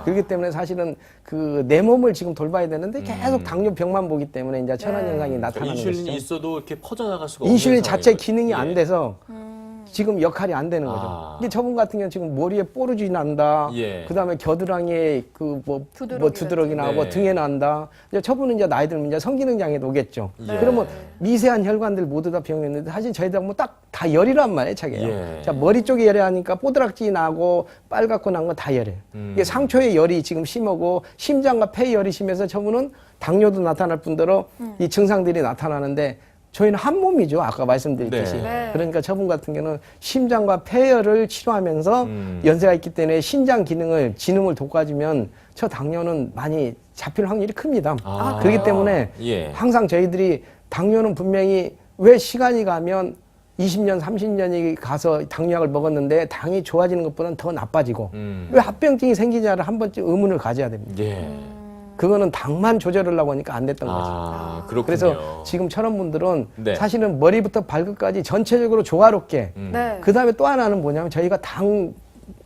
그렇기 때문에 사실은 그 내 몸을 지금 돌봐야 되는데 계속 당뇨병만 보기 때문에 이제 천연현상이 나타나는 인슐린이 것이죠. 있어도 이렇게 퍼져나갈 수가 없는 인슐린 자체 상황인 기능이 거죠. 안 예. 돼서 지금 역할이 안 되는 거죠. 아. 근데 저분 같은 경우는 지금 머리에 뽀루지 난다. 예. 그다음에 겨드랑이에 그 두드러기 나고 네. 등에 난다. 이제 저분은 이제 나이 들면 이제 성기능 장애도 오겠죠. 예. 그러면 미세한 혈관들 모두 다 병했는데 사실 저희들 뭐 딱 다 열이란 말이에요, 자기가. 예. 자, 머리 쪽에 열이 하니까 뽀드락지 나고 빨갛고 난 건 다 열이에요. 이게 상초에 열이 지금 심하고 심장과 폐에 열이 심해서 저분은 당뇨도 나타날 뿐더러 이 증상들이 나타나는데 저희는 한 몸이죠. 아까 말씀드렸듯이. 네. 그러니까 저분 같은 경우는 심장과 폐혈을 치료하면서 연세가 있기 때문에 신장 기능을, 지능을 돋궈주면 저 당뇨는 많이 잡힐 확률이 큽니다. 아. 그렇기 때문에 예. 항상 저희들이 당뇨는 분명히 왜 시간이 가면 20년, 30년이 가서 당뇨약을 먹었는데 당이 좋아지는 것보다는 더 나빠지고 왜 합병증이 생기냐를 한 번쯤 의문을 가져야 됩니다. 예. 그거는 당만 조절하려고 하니까 안 됐던 거죠. 아, 그렇군요. 그래서 지금 저런 분들은 네. 사실은 머리부터 발끝까지 전체적으로 조화롭게 네. 그 다음에 또 하나는 뭐냐면 저희가 당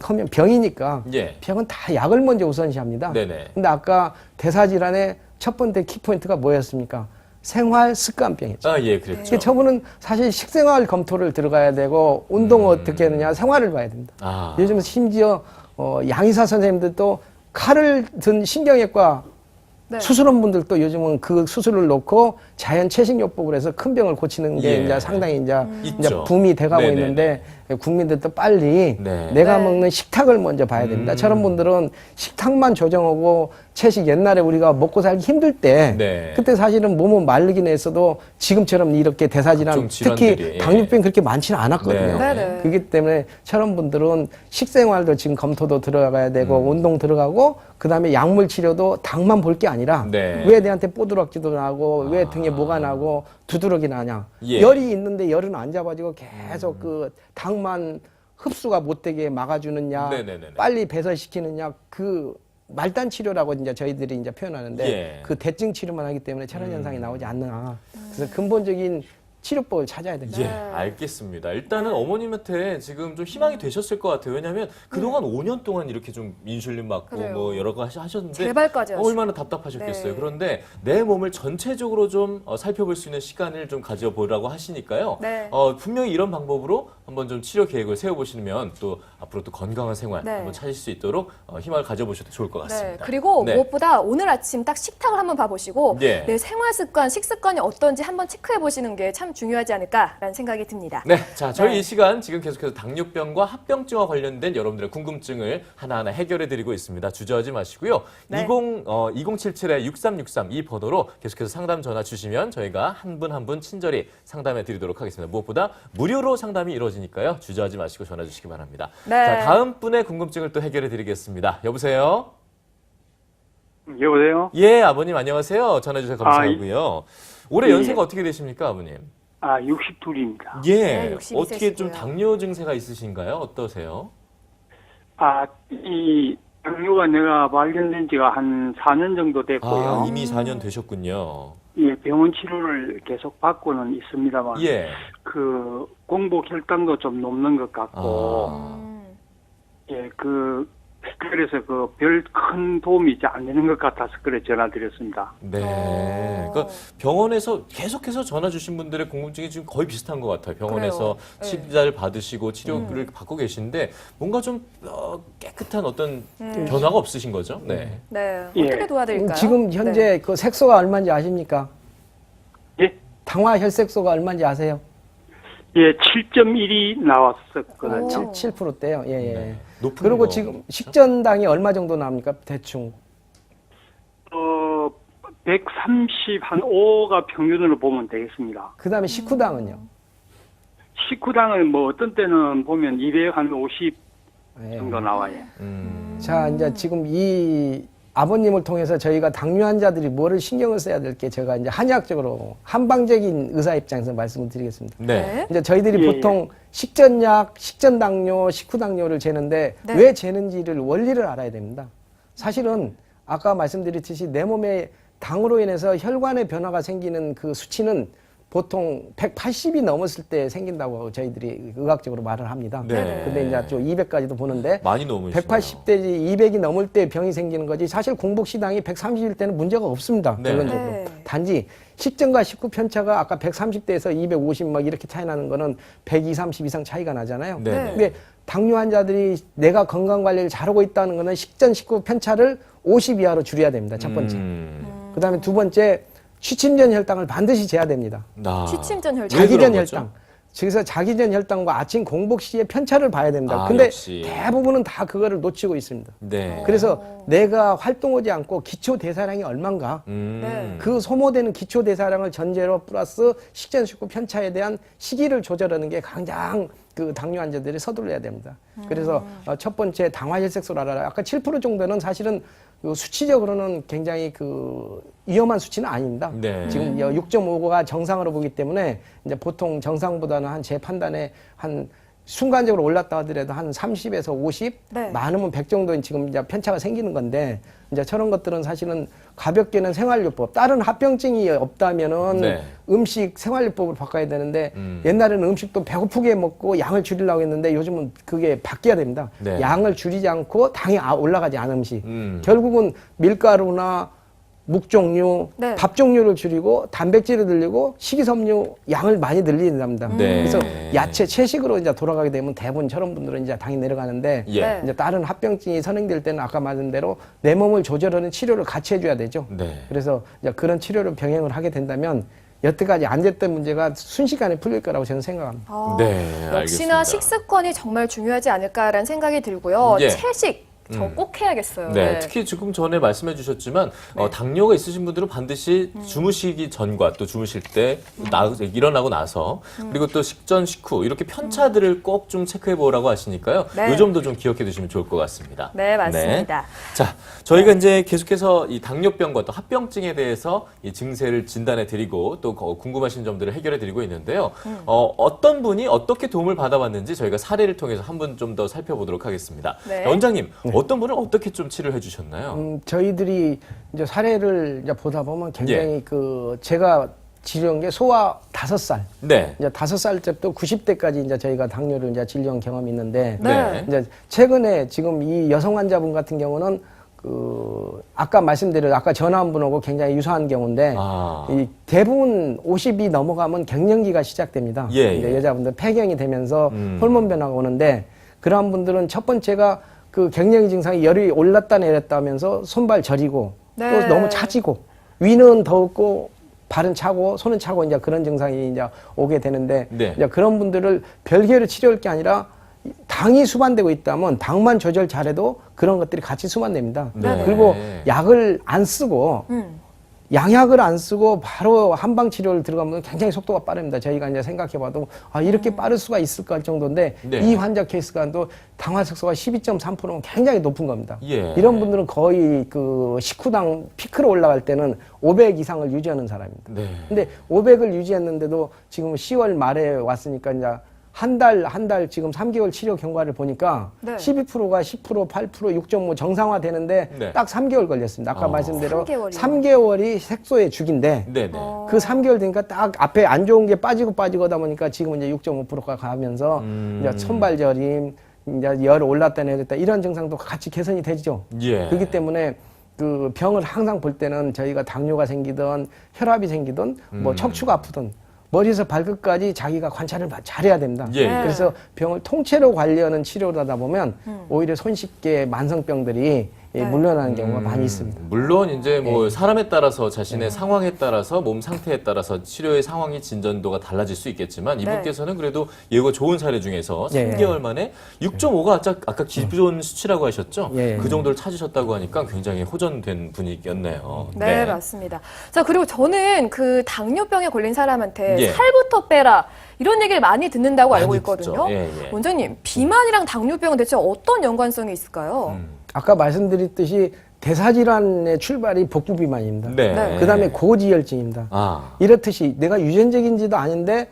하면 병이니까 예. 병은 다 약을 먼저 우선시합니다. 네네. 근데 아까 대사질환의 첫 번째 키포인트가 뭐였습니까? 생활 습관병이죠. 아, 예, 그랬죠. 그러니까 저분은 사실 식생활 검토를 들어가야 되고 운동을 어떻게 하느냐 생활을 봐야 됩니다. 아. 요즘 심지어 양의사 선생님들도 칼을 든 신경외과 네. 수술한 분들도 요즘은 그 수술을 놓고 자연 채식요법을 해서 큰 병을 고치는 게 예. 이제 상당히 이제 있죠. 붐이 돼가고 네네네. 있는데 국민들도 빨리 네. 내가 네. 먹는 식탁을 먼저 봐야 됩니다. 저런 분들은 식탁만 조정하고 채식 옛날에 우리가 먹고 살기 힘들 때 네. 그때 사실은 몸은 마르긴 했어도 지금처럼 이렇게 대사질환 각종 특히 질환들이, 예. 당뇨병 그렇게 많지는 않았거든요. 네. 네네. 그렇기 때문에 저런 분들은 식생활도 지금 검토도 들어가야 되고 운동 들어가고 그다음에 약물 치료도 당만 볼 게 아니라 네. 왜 내한테 뽀드락지도 나고 왜 등에 뭐가 나고 두드러기 나냐 예. 열이 있는데 열은 안 잡아지고 계속 그 당만 흡수가 못 되게 막아주느냐 네네네네. 빨리 배설시키느냐 그 말단 치료라고 이제 저희들이 이제 표현하는데 예. 그 대증 치료만 하기 때문에 저런 현상이 나오지 않나 그래서 근본적인 치료법을 찾아야 됩니다. 예, 알겠습니다. 일단은 어머님한테 지금 좀 희망이 되셨을 것 같아요. 왜냐하면 그동안 5년 동안 이렇게 좀 인슐린 맞고 그래요. 뭐 여러 가지 하셨는데 재발까지 하시고. 얼마나 답답하셨겠어요. 네. 그런데 내 몸을 전체적으로 좀 살펴볼 수 있는 시간을 좀 가져보라고 하시니까요. 네. 분명히 이런 방법으로 한번 좀 치료 계획을 세워보시면 또 앞으로 또 건강한 생활 네. 한번 찾을 수 있도록 희망을 가져보셔도 좋을 것 네. 같습니다. 그리고 네. 무엇보다 오늘 아침 딱 식탁을 한번 봐보시고 예. 내 생활 습관, 식습관이 어떤지 한번 체크해 보시는 게 참 중요하지 않을까라는 생각이 듭니다. 네, 자, 저희 네. 이 시간 지금 계속해서 당뇨병과 합병증과 관련된 여러분들의 궁금증을 하나하나 해결해드리고 있습니다. 주저하지 마시고요. 네. 2077-6363 이 번호로 계속해서 상담 전화 주시면 저희가 한 분 한 분 친절히 상담해드리도록 하겠습니다. 무엇보다 무료로 상담이 이루어지니까요. 주저하지 마시고 전화 주시기 바랍니다. 네. 자, 다음 분의 궁금증을 또 해결해드리겠습니다. 여보세요? 여보세요? 예, 아버님 안녕하세요. 전화 주셔서 감사하고요. 올해 예. 연세가 어떻게 되십니까, 아버님? 62입니다. 예, 네, 62 어떻게 좀 세시고요. 당뇨 증세가 있으신가요? 어떠세요? 이 당뇨가 내가 발견된 지가 한 4년 정도 됐고요. 아, 이미 4년 되셨군요. 예, 병원 치료를 계속 받고는 있습니다만, 예. 그 공복 혈당도 좀 높는 것 같고, 음. 예, 그래서 그 별 큰 도움이 이제 안 되는 것 같아서 그래 전화드렸습니다. 네. 그러니까 병원에서 계속해서 전화 주신 분들의 궁금증이 지금 거의 비슷한 것 같아요. 병원에서 그래요. 네. 치료를 받으시고 치료를 받고 계신데 뭔가 좀 깨끗한 어떤 변화가 없으신 거죠? 네. 네. 예. 어떻게 도와드릴까요? 지금 현재 네. 그 색소가 얼마인지 아십니까? 예, 당화 혈색소가 얼마인지 아세요? 예, 7.1이 나왔었거든요. 오. 7%대요. 예, 예. 네. 높은 그리고 거. 지금 식전당이 얼마 정도 나옵니까? 대충. 135가 평균으로 보면 되겠습니다. 그 다음에 식후당은요? 식후당은 뭐 어떤 때는 보면 250 예. 정도 나와요. 자, 이제 지금 이 아버님을 통해서 저희가 당뇨 환자들이 뭐를 신경을 써야 될 게 제가 이제 한의학적으로 한방적인 의사 입장에서 말씀을 드리겠습니다. 네. 이제 저희들이 예, 보통 식전약, 식전당뇨, 식후당뇨를 재는데 네. 왜 재는지를 원리를 알아야 됩니다. 사실은 아까 말씀드렸듯이 내 몸에 당으로 인해서 혈관의 변화가 생기는 그 수치는 보통 180이 넘었을 때 생긴다고 저희들이 의학적으로 말을 합니다. 네. 근데 이제 좀 200까지도 보는데 많이 넘으시네요. 180대지 200이 넘을 때 병이 생기는 거지 사실 공복시당이 130일 때는 문제가 없습니다. 네. 결론적으로. 네. 단지 식전과 식후 편차가 아까 130대에서 250 막 이렇게 차이 나는 거는 120, 30 이상 차이가 나잖아요. 네. 네. 근데 당뇨 환자들이 내가 건강 관리를 잘하고 있다는 거는 식전, 식후 편차를 50 이하로 줄여야 됩니다. 첫 번째. 그다음에 두 번째 취침 전 혈당을 반드시 재야 됩니다. 아. 취침 전 혈당. 왜 자기 그런 전 거죠? 혈당. 그래서 자기 전 혈당과 아침 공복 시에 편차를 봐야 됩니다. 아, 근데 역시. 대부분은 다 그거를 놓치고 있습니다. 네. 그래서 내가 활동하지 않고 기초 대사량이 얼만가 네. 그 소모되는 기초 대사량을 전제로 플러스 식전 식후 편차에 대한 시기를 조절하는 게 가장 그 당뇨 환자들이 서둘러야 됩니다. 그래서 첫 번째 당화혈색소를 알아라. 아까 7% 정도는 사실은 그 수치적으로는 굉장히 그 위험한 수치는 아닙니다. 네. 지금 6.5가 정상으로 보기 때문에 이제 보통 정상보다는 한 제 판단에 한 순간적으로 올랐다 하더라도 한 30에서 50, 네. 많으면 100 정도는 지금 이제 편차가 생기는 건데 이제 저런 것들은 사실은 가볍게는 생활요법, 다른 합병증이 없다면은 네. 음식 생활요법을 바꿔야 되는데 옛날에는 음식도 배고프게 먹고 양을 줄이려고 했는데 요즘은 그게 바뀌어야 됩니다. 네. 양을 줄이지 않고 당이 올라가지 않은 음식. 음. 결국은 밀가루나 묵 종류, 네. 밥 종류를 줄이고 단백질을 늘리고 식이섬유 양을 많이 늘린답니다. 네. 그래서 야채 채식으로 이제 돌아가게 되면 대부분 저런 분들은 이제 당이 내려가는데 예. 네. 이제 다른 합병증이 선행될 때는 아까 말한 대로 내 몸을 조절하는 치료를 같이 해줘야 되죠. 네. 그래서 이제 그런 치료를 병행을 하게 된다면 여태까지 안 됐던 문제가 순식간에 풀릴 거라고 저는 생각합니다. 아, 네, 역시나 알겠습니다. 식습관이 정말 중요하지 않을까라는 생각이 들고요. 예. 채식 저 꼭 해야겠어요. 네, 특히 지금 전에 말씀해 주셨지만 당뇨가 있으신 분들은 반드시 주무시기 전과 또 주무실 때 일어나고 나서 그리고 또 식전 식후 이렇게 편차들을 꼭 좀 체크해 보라고 하시니까요. 네. 이 점도 좀 기억해 두시면 좋을 것 같습니다. 네, 맞습니다. 네. 자, 저희가 이제 계속해서 이 당뇨병과 또 합병증에 대해서 이 증세를 진단해 드리고 또 궁금하신 점들을 해결해 드리고 있는데요. 어떤 분이 어떻게 도움을 받아왔는지 저희가 사례를 통해서 한 분 좀 더 살펴보도록 하겠습니다. 네. 원장님, 어떤 분은 어떻게 좀 치료를 해주셨나요? 저희들이 이제 사례를 이제 보다 보면 굉장히 예. 그 제가 치료한 게 소아 5살. 네. 이제 5살 때부터 90대까지 이제 저희가 당뇨를 이제 진료한 경험이 있는데 네. 이제 최근에 지금 이 여성 환자분 같은 경우는 그 아까 말씀드린 아까 전화 한 분하고 굉장히 유사한 경우인데 아. 이 대부분 50이 넘어가면 갱년기가 시작됩니다. 예, 이제 예. 여자분들 폐경이 되면서 호르몬 변화가 오는데 그러한 분들은 첫 번째가 그 갱년기 증상이 열이 올랐다 내렸다 하면서 손발 저리고 네. 또 너무 차지고 위는 더웠고 발은 차고 손은 차고 이제 그런 증상이 이제 오게 되는데 네. 이제 그런 분들을 별개로 치료할 게 아니라 당이 수반되고 있다면 당만 조절 잘해도 그런 것들이 같이 수반됩니다. 네. 그리고 약을 안 쓰고 양약을 안 쓰고 바로 한방 치료를 들어가면 굉장히 속도가 빠릅니다. 저희가 이제 생각해봐도 아 이렇게 빠를 수가 있을까 할 정도인데 네. 이 환자 케이스가 또 당화색소가 12.3%면 굉장히 높은 겁니다. 예. 이런 분들은 거의 그 식후당 피크로 올라갈 때는 500 이상을 유지하는 사람입니다. 네. 근데 500을 유지했는데도 지금 10월 말에 왔으니까 이제 한 달 지금 3개월 치료 경과를 보니까 네. 12%가 10%, 8%, 6.5 정상화 되는데 네. 딱 3개월 걸렸습니다. 아까 말씀대로 3개월이요? 3개월이 색소의 주기인데 네네. 그 3개월 되니까 딱 앞에 안 좋은 게 빠지고 하다 보니까 지금 이제 6.5%가 가면서 이제 손발 저림, 이제 열 올랐다 내렸다 이런 증상도 같이 개선이 되죠. 예. 그렇기 때문에 그 병을 항상 볼 때는 저희가 당뇨가 생기든 혈압이 생기든 뭐 척추가 아프든 머리에서 발끝까지 자기가 관찰을 잘해야 됩니다. 예. 네. 그래서 병을 통째로 관리하는 치료를 하다 보면 오히려 손쉽게 만성병들이 예, 물러나는 경우가 많이 있습니다. 물론 이제 뭐 사람에 따라서 자신의 상황에 따라서 몸 상태에 따라서 치료의 상황이 진전도가 달라질 수 있겠지만 이분께서는 그래도 예고 좋은 사례 중에서 예. 3개월 만에 6.5가 아까 기존 수치라고 하셨죠? 예. 그 정도를 찾으셨다고 하니까 굉장히 호전된 분위기였네요. 네, 맞습니다. 자, 그리고 저는 그 당뇨병에 걸린 사람한테 예. 살부터 빼라 이런 얘기를 많이 듣는다고 알고 많이 있거든요. 듣죠. 예, 예. 원장님, 비만이랑 당뇨병은 대체 어떤 연관성이 있을까요? 아까 말씀드렸듯이 대사질환의 출발이 복부 비만입니다. 네. 네. 그다음에 고지혈증입니다. 아. 이렇듯이 내가 유전적인지도 아닌데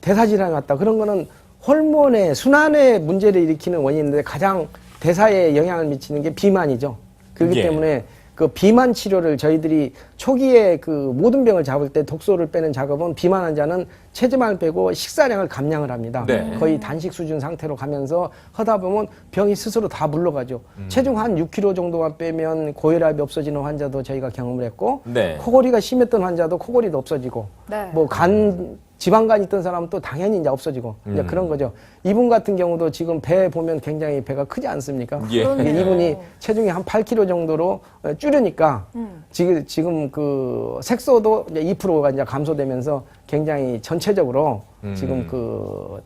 대사질환이 왔다. 그런 거는 호르몬의 순환의 문제를 일으키는 원인인데 가장 대사에 영향을 미치는 게 비만이죠. 그렇기 예. 때문에 그 비만 치료를 저희들이 초기에 그 모든 병을 잡을 때 독소를 빼는 작업은 비만 환자는 체지방을 빼고 식사량을 감량을 합니다. 네. 거의 단식 수준 상태로 가면서 하다 보면 병이 스스로 다 물러가죠. 체중 한 6kg 정도만 빼면 고혈압이 없어지는 환자도 저희가 경험을 했고 네. 코골이가 심했던 환자도 코골이도 없어지고 네. 뭐 간 지방간 있던 사람은 또 당연히 이제 없어지고 이제 그런 거죠. 이분 같은 경우도 지금 배 보면 굉장히 배가 크지 않습니까? 예. 그러네요. 이분이 체중이 한 8kg 정도로 줄으니까 지금 그 색소도 이제 2%가 이제 감소되면서 굉장히 전체적으로 지금 그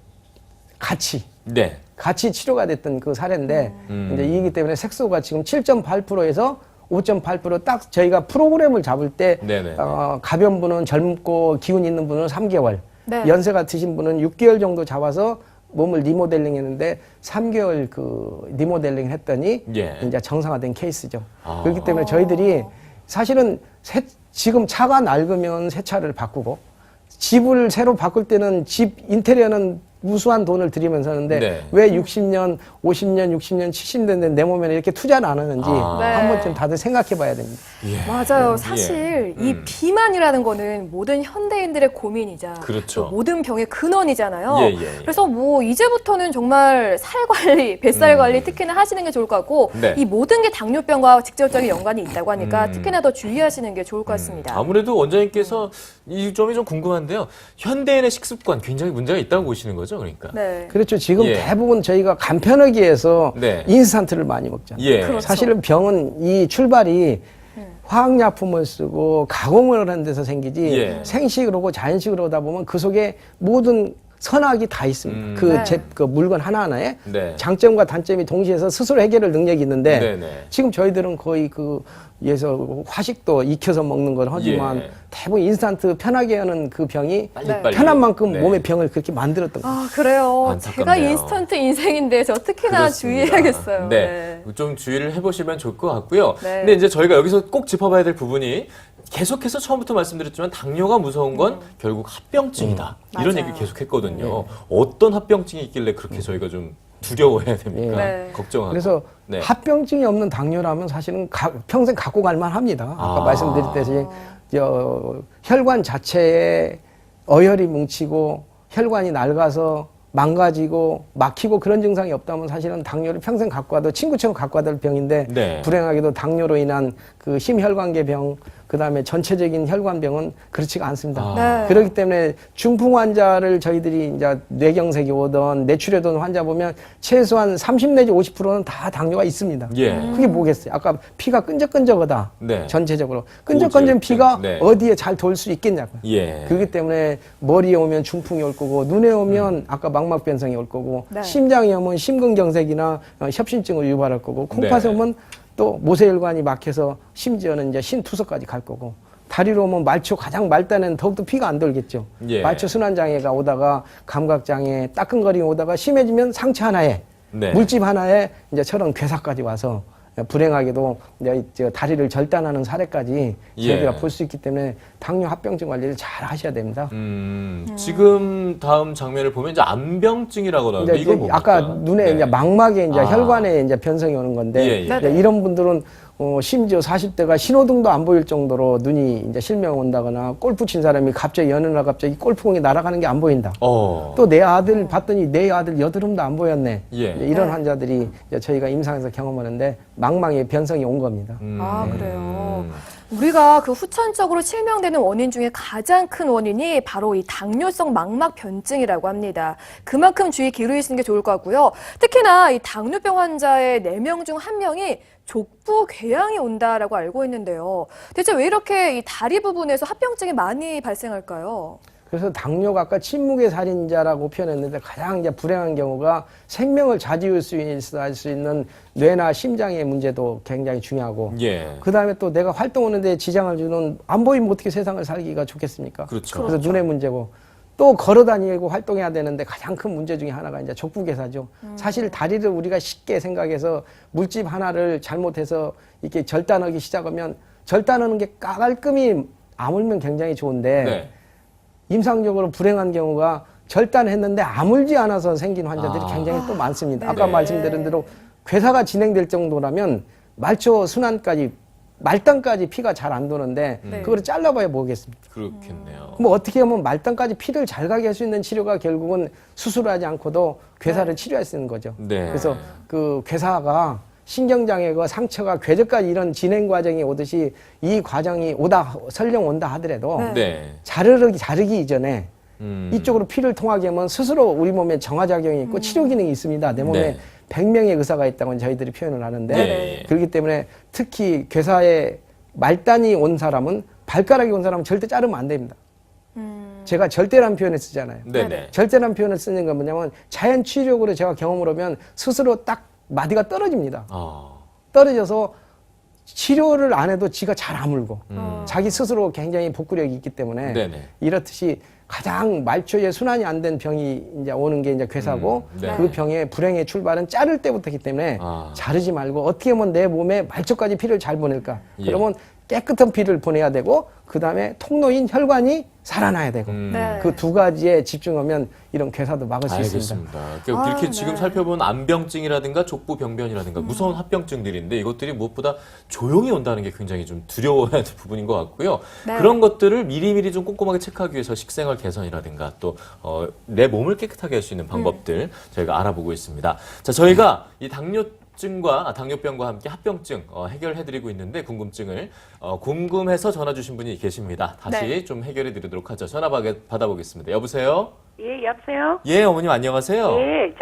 네. 같이 치료가 됐던 그 사례인데 이제 이기 때문에 색소가 지금 7.8%에서 5.8%딱 저희가 프로그램을 잡을 때 네네. 가벼운 분은 젊고 기운 있는 분은 3개월, 네. 연세가 드신 분은 6개월 정도 잡아서 몸을 리모델링 했는데 3개월 그 리모델링 했더니 예. 이제 정상화된 케이스죠. 아. 그렇기 때문에 저희들이 사실은 지금 차가 낡으면 새 차를 바꾸고 집을 새로 바꿀 때는 집 인테리어는 무수한 돈을 들이면서 하는데 네. 왜 60년, 50년, 60년, 70년 된 내 몸에는 이렇게 투자를 안 하는지 아. 한 네. 번쯤 다들 생각해 봐야 됩니다. 예. 맞아요. 사실 이 비만이라는 거는 모든 현대인들의 고민이자 그렇죠. 또 모든 병의 근원이잖아요. 예, 예. 그래서 뭐 이제부터는 정말 살 관리, 뱃살 관리 특히나 하시는 게 좋을 것 같고 네. 이 모든 게 당뇨병과 직접적인 연관이 있다고 하니까 특히나 더 주의하시는 게 좋을 것 같습니다. 아무래도 원장님께서 이 점이 좀 궁금한데요. 현대인의 식습관 굉장히 문제가 있다고 보시는 거죠, 그러니까. 네. 그렇죠. 지금 예. 대부분 저희가 간편하기 위해서 네. 인스턴트를 많이 먹잖아요. 예. 그렇죠. 사실은 병은 이 출발이 화학약품을 쓰고 가공을 하는 데서 생기지 예. 생식으로 오고 자연식으로 오다 보면 그 속에 모든 선악이 다 있습니다. 네. 그 물건 하나하나에 네. 장점과 단점이 동시에서 스스로 해결할 능력이 있는데 네네. 지금 저희들은 거의 예서 화식도 익혀서 먹는 걸 하지만 예. 대부분 인스턴트 편하게 하는 그 병이 빨리빨리. 편한 만큼 네. 몸의 병을 그렇게 만들었던 거예요. 아, 그래요. 안타깝네요. 제가 인스턴트 인생인데 저 특히나 그렇습니다. 주의해야겠어요. 네. 좀 주의를 해보시면 좋을 것 같고요. 네. 근데 이제 저희가 여기서 꼭 짚어봐야 될 부분이 계속해서 처음부터 말씀드렸지만 당뇨가 무서운 건 결국 합병증이다. 이런 맞아요. 얘기 계속했거든요. 어떤 합병증이 있길래 그렇게 저희가 좀 두려워해야 됩니까? 네. 걱정하고. 그래서 네. 합병증이 없는 당뇨라면 사실은 평생 갖고 갈 만합니다. 아까 아. 말씀드렸듯이 혈관 자체에 어혈이 뭉치고 혈관이 낡아서 망가지고 막히고 그런 증상이 없다면 사실은 당뇨를 평생 갖고 가도 친구처럼 갖고 가도 병인데 네. 불행하게도 당뇨로 인한 그 심혈관계병 그다음에 전체적인 혈관병은 그렇지가 않습니다. 아. 네. 그렇기 때문에 중풍 환자를 저희들이 이제 뇌경색이 오던 뇌출혈 오던 환자 보면 최소한 30 내지 50%는 다 당뇨가 있습니다. 예. 그게 뭐겠어요? 아까 피가 끈적끈적하다. 네. 전체적으로. 끈적끈적한 고지혈증. 피가 네. 어디에 잘 돌 수 있겠냐고요. 예. 그렇기 때문에 머리에 오면 중풍이 올 거고 눈에 오면 아까 망막 변성이 올 거고 네. 심장에 오면 심근경색이나 협심증을 유발할 거고 콩팥에 네. 오면 또 모세혈관이 막혀서 심지어는 이제 신투석까지 갈 거고 다리로 오면 말초 가장 말단에는 더욱더 피가 안 돌겠죠. 예. 말초 순환장애가 오다가 감각장애 따끔거림이 오다가 심해지면 상처 하나에 네. 물집 하나에 이제 저런 괴사까지 와서 불행하게도 이제 다리를 절단하는 사례까지 저희가 예. 볼 수 있기 때문에 당뇨 합병증 관리를 잘 하셔야 됩니다. 지금 다음 장면을 보면 이제 암병증이라고 나오는데 이제 이건 뭡니까? 아까 눈에 네. 이제 망막에 이제 아. 혈관에 이제 변성이 오는 건데 예, 예. 이제 네네. 이런 분들은 심지어 40대가 신호등도 안 보일 정도로 눈이 이제 실명 온다거나 골프 친 사람이 갑자기 어느 날 갑자기 골프공이 날아가는 게 안 보인다. 또 또 내 아들 봤더니 내 아들 여드름도 안 보였네. 예. 이제 이런 네. 환자들이 이제 저희가 임상에서 경험하는데 망망에 변성이 온 겁니다. 아, 그래요. 우리가 그 후천적으로 치명되는 원인 중에 가장 큰 원인이 바로 이 당뇨성 망막 변증이라고 합니다. 그만큼 주의 기울이시는 게 좋을 것 같고요. 특히나 이 당뇨병 환자의 4명 중 1명이 족부 궤양이 온다라고 알고 있는데요. 대체 왜 이렇게 이 다리 부분에서 합병증이 많이 발생할까요? 그래서 당뇨가 아까 침묵의 살인자라고 표현했는데 가장 이제 불행한 경우가 생명을 좌지우지할 수 있는 뇌나 심장의 문제도 굉장히 중요하고 예. 그 다음에 또 내가 활동하는데 지장을 주는 안 보이면 어떻게 세상을 살기가 좋겠습니까? 그렇죠. 그래서 눈의 문제고 또 걸어 다니고 활동해야 되는데 가장 큰 문제 중에 하나가 이제 족부괴사죠. 사실 다리를 우리가 쉽게 생각해서 물집 하나를 잘못해서 이렇게 절단하기 시작하면 절단하는 게 깔끔히 아물면 굉장히 좋은데 네. 임상적으로 불행한 경우가 절단했는데 아물지 않아서 생긴 환자들이 아. 굉장히 또 많습니다. 네. 아까 말씀드린 대로 괴사가 진행될 정도라면 말초 순환까지 말단까지 피가 잘 안 도는데 네. 그거를 잘라봐야 뭐겠습니까? 그렇겠네요. 그럼 어떻게 하면 말단까지 피를 잘 가게 할 수 있는 치료가 결국은 수술하지 않고도 괴사를 치료할 수 있는 거죠. 네. 그래서 그 괴사가 신경장애가 상처가 궤적까지 이런 진행 과정이 오듯이 이 과정이 설령 온다 하더라도 네. 네. 자르기 이전에 이쪽으로 피를 통하게 하면 스스로 우리 몸에 정화작용이 있고 치료 기능이 있습니다. 내 몸에 네. 100명의 의사가 있다고 저희들이 표현을 하는데 네. 그렇기 때문에 특히 괴사에 말단이 온 사람은 발가락이 온 사람은 절대 자르면 안 됩니다. 제가 절대라는 표현을 쓰잖아요. 네네. 절대라는 표현을 쓰는 건 뭐냐면 자연 치유적으로 제가 경험을 하면 스스로 딱 마디가 떨어집니다. 떨어져서 치료를 안 해도 지가 잘 아물고 자기 스스로 굉장히 복구력이 있기 때문에 네네. 이렇듯이 가장 말초에 순환이 안 된 병이 이제 오는 게 이제 괴사고 네. 그 병의 불행의 출발은 자를 때부터이기 때문에 자르지 말고 어떻게 하면 내 몸에 말초까지 피를 잘 보낼까? 예. 그러면 깨끗한 피를 보내야 되고 그 다음에 통로인 혈관이 살아나야 되고 네. 그 두 가지에 집중하면 이런 괴사도 막을 수 있습니다. 알겠습니다. 그러니까 이렇게 네. 지금 살펴본 암병증이라든가 족부병변이라든가 무서운 합병증들인데 이것들이 무엇보다 조용히 온다는 게 굉장히 좀 두려워야 할 부분인 것 같고요. 네. 그런 것들을 미리미리 좀 꼼꼼하게 체크하기 위해서 식생활 개선이라든가 또 내 몸을 깨끗하게 할 수 있는 방법들 저희가 알아보고 있습니다. 자, 저희가 이 당뇨병과 함께 합병증 해결해드리고 있는데 궁금증을 궁금해서 전화 주신 분이 계십니다. 다시 네. 좀 해결해드리도록 하죠. 전화 받아보겠습니다. 여보세요? 예, 여보세요? 예, 어머님 안녕하세요. 예,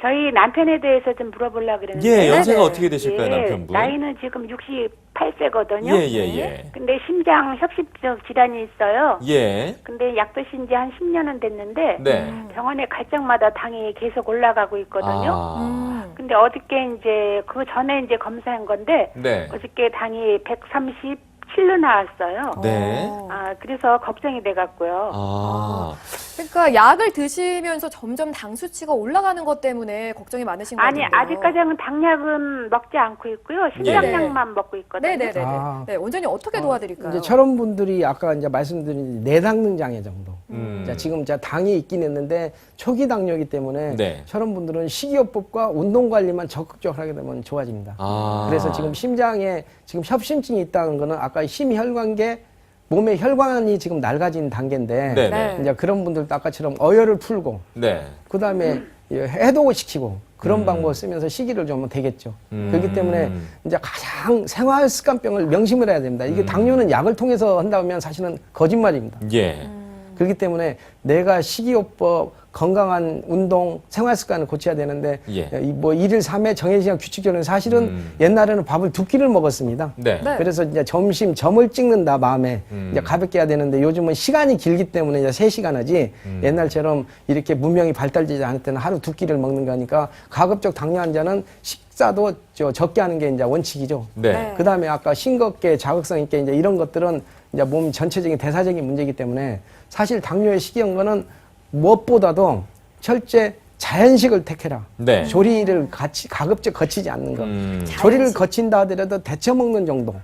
저희 남편에 대해서 좀 물어보려고 그랬는데. 예, 연세가 네네. 어떻게 되실까요, 예, 남편분? 나이는 지금 68세거든요. 예, 예, 예. 근데 심장 협심증 질환이 있어요. 예. 근데 약 드신 지 한 10년은 됐는데. 네. 병원에 갈 적마다 당이 계속 올라가고 있거든요. 아, 근데 어저께 이제 그 전에 이제 검사한 건데. 네. 어저께 당이 137로 나왔어요. 네. 그래서 걱정이 돼갖고요. 아, 그러니까 약을 드시면서 점점 당 수치가 올라가는 것 때문에 걱정이 많으신 것 아니, 같은데요. 아직까지는 당약은 먹지 않고 있고요. 심장약만 먹고 있거든요. 네네네. 아. 네, 원장님 어떻게 도와드릴까요? 이제 저런 분들이 아까 이제 말씀드린 내당능 장애 정도. 음. 자, 지금 당이 있긴 했는데 초기 당뇨이기 때문에 네. 저런 분들은 식이요법과 운동 관리만 적극적으로 하게 되면 좋아집니다. 아. 그래서 지금 심장에 지금 협심증이 있다는 거는 아까 심혈관계 몸의 혈관이 지금 낡아진 단계인데 네네. 네. 이제 그런 분들도 아까처럼 어혈을 풀고 네. 그다음에 해독을 시키고 그런 방법을 쓰면서 시기를 좀 하면 되겠죠. 그렇기 때문에 이제 가장 생활 습관병을 명심을 해야 됩니다. 이게 당뇨는 약을 통해서 한다면 사실은 거짓말입니다. 예. 그렇기 때문에 내가 식이요법, 건강한 운동, 생활 습관을 고쳐야 되는데 예. 뭐 1일 3회 정해진 시간 규칙적으로 사실은 옛날에는 밥을 2끼를 먹었습니다. 네. 네. 그래서 이제 점심 점을 찍는다 마음에 이제 가볍게 해야 되는데 요즘은 시간이 길기 때문에 이제 3시간 하지 옛날처럼 이렇게 문명이 발달되지 않을 때는 하루 2끼를 먹는 거니까 가급적 당뇨 환자는 식사도 적게 하는 게 이제 원칙이죠. 네. 네. 그 다음에 아까 싱겁게 자극성 있게 이제 이런 것들은 이제 몸 전체적인 대사적인 문제이기 때문에 사실 당뇨의 시기한 거는 무엇보다도 철저히 자연식을 택해라. 네. 조리를 가급적 거치지 않는 거. 자연식. 조리를 거친다 하더라도 데쳐 먹는 정도.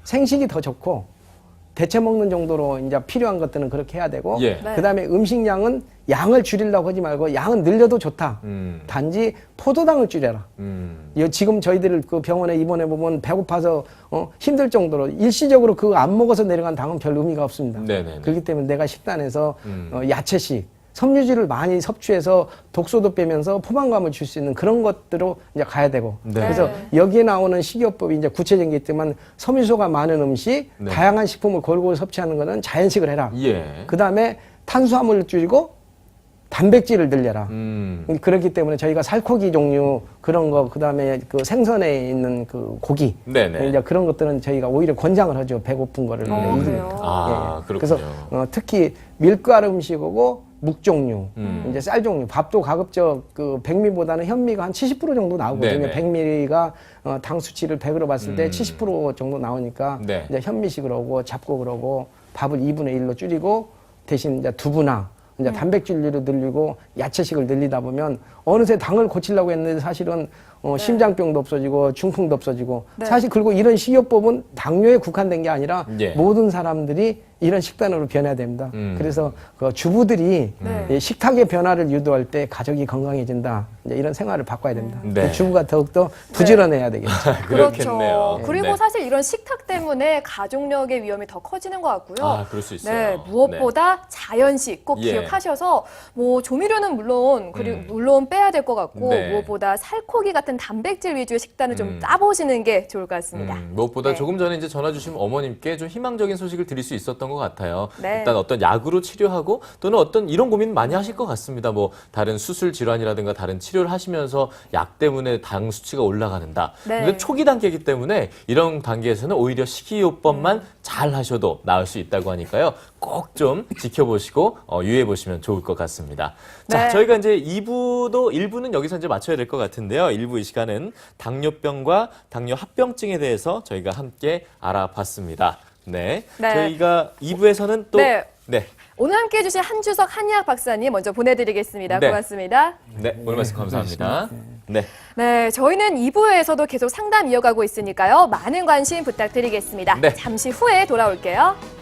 생식이 더 좋고 데쳐 먹는 정도로 이제 필요한 것들은 그렇게 해야 되고 예. 네. 그다음에 음식량은 양을 줄이려고 하지 말고 양은 늘려도 좋다. 단지 포도당을 줄여라. 지금 저희들 그 병원에 입원해 보면 배고파서 힘들 정도로 일시적으로 그거 안 먹어서 내려간 당은 별 의미가 없습니다. 네네네. 그렇기 때문에 내가 식단에서 야채식, 섬유질을 많이 섭취해서 독소도 빼면서 포만감을 줄 수 있는 그런 것들로 이제 가야 되고. 네. 그래서 여기에 나오는 식이요법이 이제 구체적인 게 있지만 섬유소가 많은 음식, 네. 다양한 식품을 골고루 섭취하는 거는 자연식을 해라. 예. 그 다음에 탄수화물을 줄이고 단백질을 늘려라. 그렇기 때문에 저희가 살코기 종류 그런 거, 그 다음에 그 생선에 있는 그 고기. 네네. 이제 그런 것들은 저희가 오히려 권장을 하죠. 배고픈 거를. 이기니까. 그래요? 아, 예. 그렇군요. 그래서 특히 밀가루 음식하고 묵 종류, 이제 쌀 종류, 밥도 가급적 그 백미보다는 현미가 한 70% 정도 나오거든요. 네네. 백미가 당 수치를 100으로 봤을 때 70% 정도 나오니까 네. 이제 현미식으로 하고 잡고 그러고 밥을 2분의 1로 줄이고 대신 이제 두부나 이제 단백질류를 늘리고 야채식을 늘리다 보면 어느새 당을 고치려고 했는데 사실은 심장병도 없어지고 중풍도 없어지고 네. 사실 그리고 이런 식이요법은 당뇨에 국한된 게 아니라 예. 모든 사람들이 이런 식단으로 변해야 됩니다. 그래서 그 주부들이 네. 이 식탁의 변화를 유도할 때 가족이 건강해진다. 이제 이런 생활을 바꿔야 됩니다. 네. 주부가 더욱더 부지런해야 되겠죠. 그렇겠네요. 그렇죠. 그리고 네. 사실 이런 식탁 때문에 가족력의 위험이 더 커지는 것 같고요. 아, 그럴 수 있어요. 네, 무엇보다 자연식 꼭 예. 기억하셔서 뭐 조미료는 물론 그리고 물론 빼야 될 것 같고 네. 무엇보다 살코기 같은 같은 단백질 위주의 식단을 좀 짜보시는 게 좋을 것 같습니다. 무엇보다 네. 조금 전에 이제 전화 주신 어머님께 좀 희망적인 소식을 드릴 수 있었던 것 같아요. 네. 일단 어떤 약으로 치료하고 또는 어떤 이런 고민 많이 하실 것 같습니다. 뭐 다른 수술 질환이라든가 다른 치료를 하시면서 약 때문에 당 수치가 올라가는다. 네. 근데 초기 단계이기 때문에 이런 단계에서는 오히려 식이요법만 잘 하셔도 나을 수 있다고 하니까요. 꼭 좀 지켜보시고 유의해 보시면 좋을 것 같습니다. 자, 네. 저희가 이제 1부는 여기서 이제 마쳐야 될 것 같은데요. 1부 이 시간은 당뇨병과 당뇨 합병증에 대해서 저희가 함께 알아봤습니다. 네. 네. 저희가 2부에서는 또 네. 오늘 함께 해주신 한주석 한의학 박사님 먼저 보내드리겠습니다. 네. 고맙습니다. 네, 오늘 말씀 감사합니다. 네. 네, 저희는 2부에서도 계속 상담 이어가고 있으니까요. 많은 관심 부탁드리겠습니다. 네. 잠시 후에 돌아올게요.